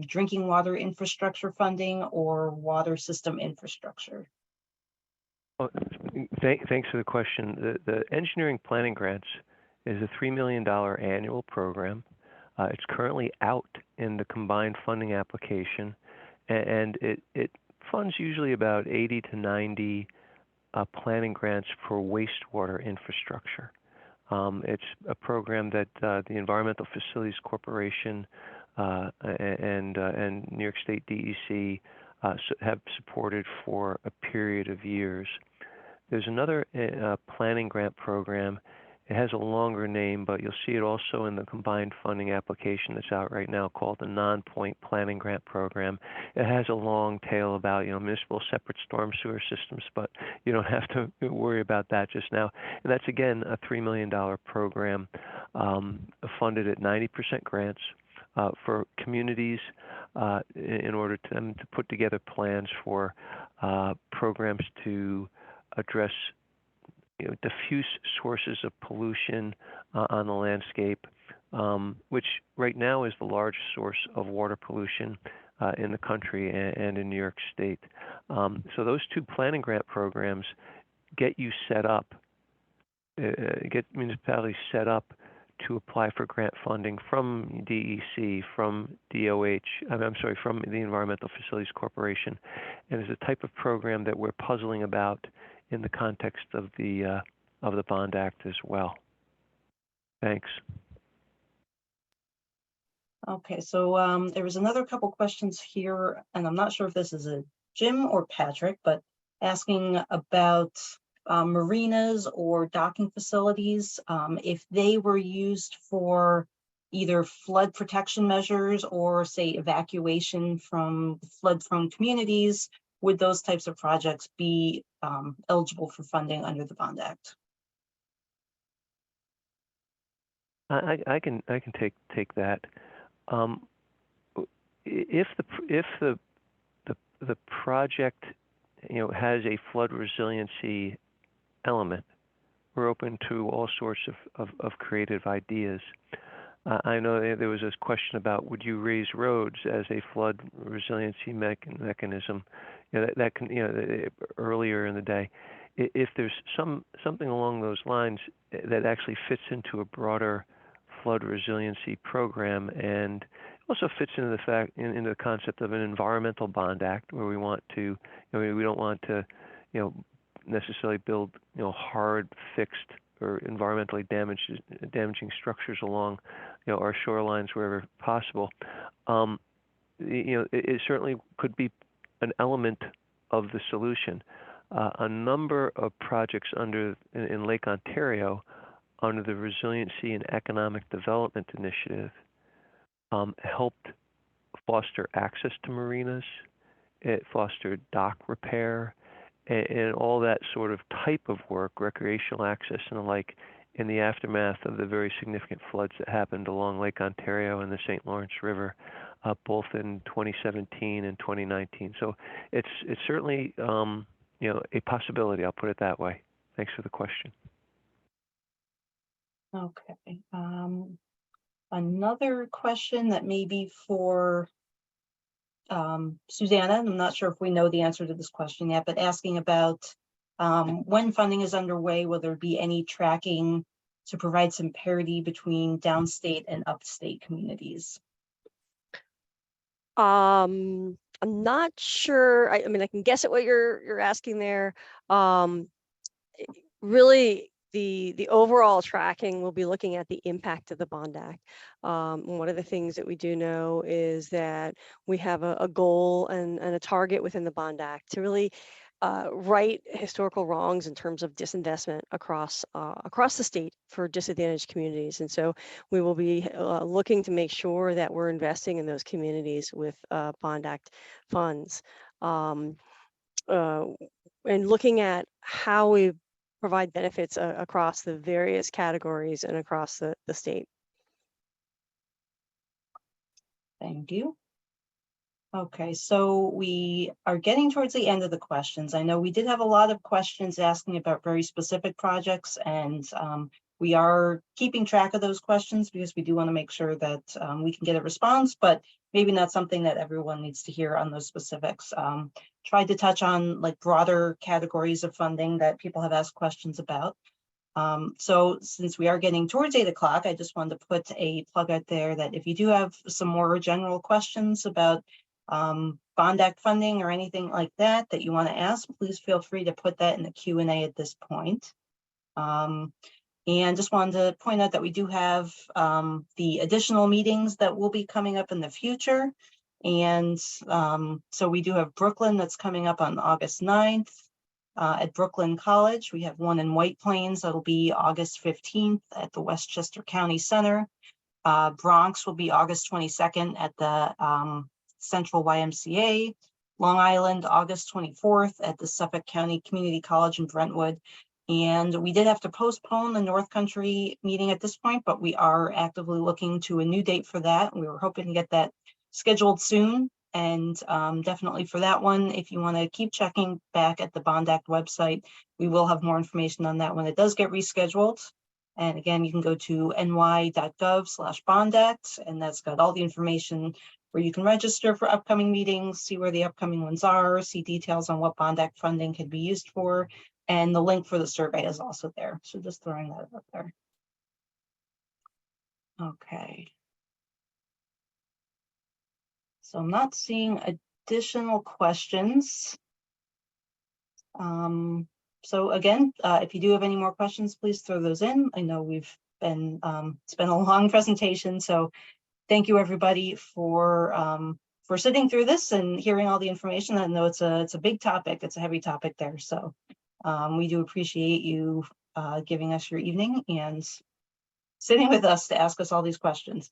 drinking water infrastructure funding or water system infrastructure? Well, thanks for the question. The engineering planning grants is a $3 million annual program. It's currently out in the combined funding application. And it funds usually about 80 to 90 planning grants for wastewater infrastructure. It's a program that the Environmental Facilities Corporation and New York State DEC have supported for a period of years. There's another planning grant program. It has a longer name, but you'll see it also in the combined funding application that's out right now called the Non-Point Planning Grant Program. It has a long tail about, municipal separate storm sewer systems, but you don't have to worry about that just now. And that's, again, a $3 million program funded at 90% grants for communities in order to them to put together plans for programs to address diffuse sources of pollution on the landscape, which right now is the largest source of water pollution in the country and in New York State. So those two planning grant programs get you set up, get municipalities set up to apply for grant funding from DEC, from from the Environmental Facilities Corporation. And it's a type of program that we're puzzling about in the context of the Bond Act as well. Thanks. Okay, so there was another couple questions here, and I'm not sure if this is a Jim or Patrick, but asking about marinas or docking facilities, if they were used for either flood protection measures or, say, evacuation from flood-prone communities. Would those types of projects be eligible for funding under the Bond Act? I can take that. If the project has a flood resiliency element, we're open to all sorts of creative ideas. I know there was this question about would you raise roads as a flood resiliency mechanism? That can earlier in the day. If there's something along those lines that actually fits into a broader flood resiliency program and also fits into the concept of an environmental bond act where we want to, we don't want to, necessarily build, hard, fixed or environmentally damaging structures along, our shorelines wherever possible. It certainly could be an element of the solution. A number of projects in Lake Ontario under the Resiliency and Economic Development Initiative helped foster access to marinas. It fostered dock repair and all that sort of type of work, recreational access and the like, in the aftermath of the very significant floods that happened along Lake Ontario and the St. Lawrence River, both in 2017 and 2019. So it's certainly a possibility. I'll put it that way. Thanks for the question. Okay. Another question that may be for Susanna, I'm not sure if we know the answer to this question yet, but asking about when funding is underway, will there be any tracking to provide some parity between downstate and upstate communities? I'm not sure. I mean, I can guess at what you're asking there. Really, the overall tracking will be looking at the impact of the Bond Act. One of the things that we do know is that we have a goal and a target within the Bond Act to really right historical wrongs in terms of disinvestment across the state for disadvantaged communities. And so we will be looking to make sure that we're investing in those communities with Bond Act funds. And looking at how we provide benefits across the various categories and across the state. Thank you. Okay, so we are getting towards the end of the questions. I know we did have a lot of questions asking about very specific projects, and we are keeping track of those questions because we do want to make sure that we can get a response, but maybe not something that everyone needs to hear on those specifics. Tried to touch on like broader categories of funding that people have asked questions about. So since we are getting towards 8 o'clock, I just wanted to put a plug out there that if you do have some more general questions about Bond Act funding or anything like that you want to ask, please feel free to put that in the Q&A at this point. And just wanted to point out that we do have the additional meetings that will be coming up in the future. And so we do have Brooklyn that's coming up on August 9th at Brooklyn College. We have one in White Plains that'll be August 15th at the Westchester County Center. Bronx will be August 22nd at the Central YMCA. Long Island, August 24th at the Suffolk County Community College in Brentwood. And we did have to postpone the North Country meeting at this point, but we are actively looking to a new date for that. We were hoping to get that scheduled soon. And definitely for that one, if you want to keep checking back at the Bond Act website, we will have more information on that when it does get rescheduled. And again, you can go to ny.gov/Bond Act, and that's got all the information where you can register for upcoming meetings, see where the upcoming ones are, see details on what Bond Act funding can be used for, and the link for the survey is also there. So just throwing that up there. Okay. So I'm not seeing additional questions. So again, if you do have any more questions, please throw those in. I know we've been, it's been a long presentation, so thank you everybody for sitting through this and hearing all the information. I know it's a big topic, it's a heavy topic there. So we do appreciate you giving us your evening and sitting with us to ask us all these questions.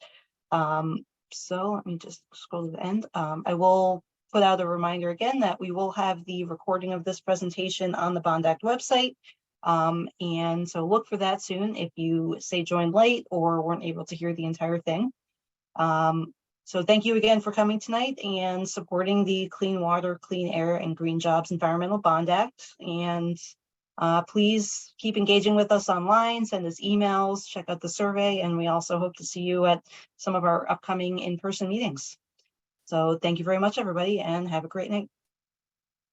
So let me just scroll to the end. I will put out a reminder again that we will have the recording of this presentation on the Bond Act website. And so look for that soon if you say joined late or weren't able to hear the entire thing. So thank you again for coming tonight and supporting the Clean Water, Clean Air, and Green Jobs Environmental Bond Act. And please keep engaging with us online, send us emails, check out the survey, and we also hope to see you at some of our upcoming in-person meetings. So thank you very much, everybody, and have a great night.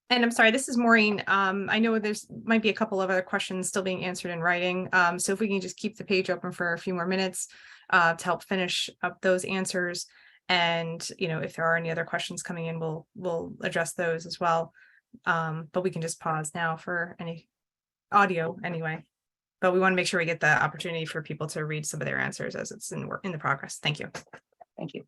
And I'm sorry, this is Maureen. I know there's might be a couple of other questions still being answered in writing. So if we can just keep the page open for a few more minutes to help finish up those answers. And, you know, if there are any other questions coming in, we'll address those as well. But we can just pause now for any audio anyway. But we want to make sure we get the opportunity for people to read some of their answers as it's in the progress. Thank you. Thank you.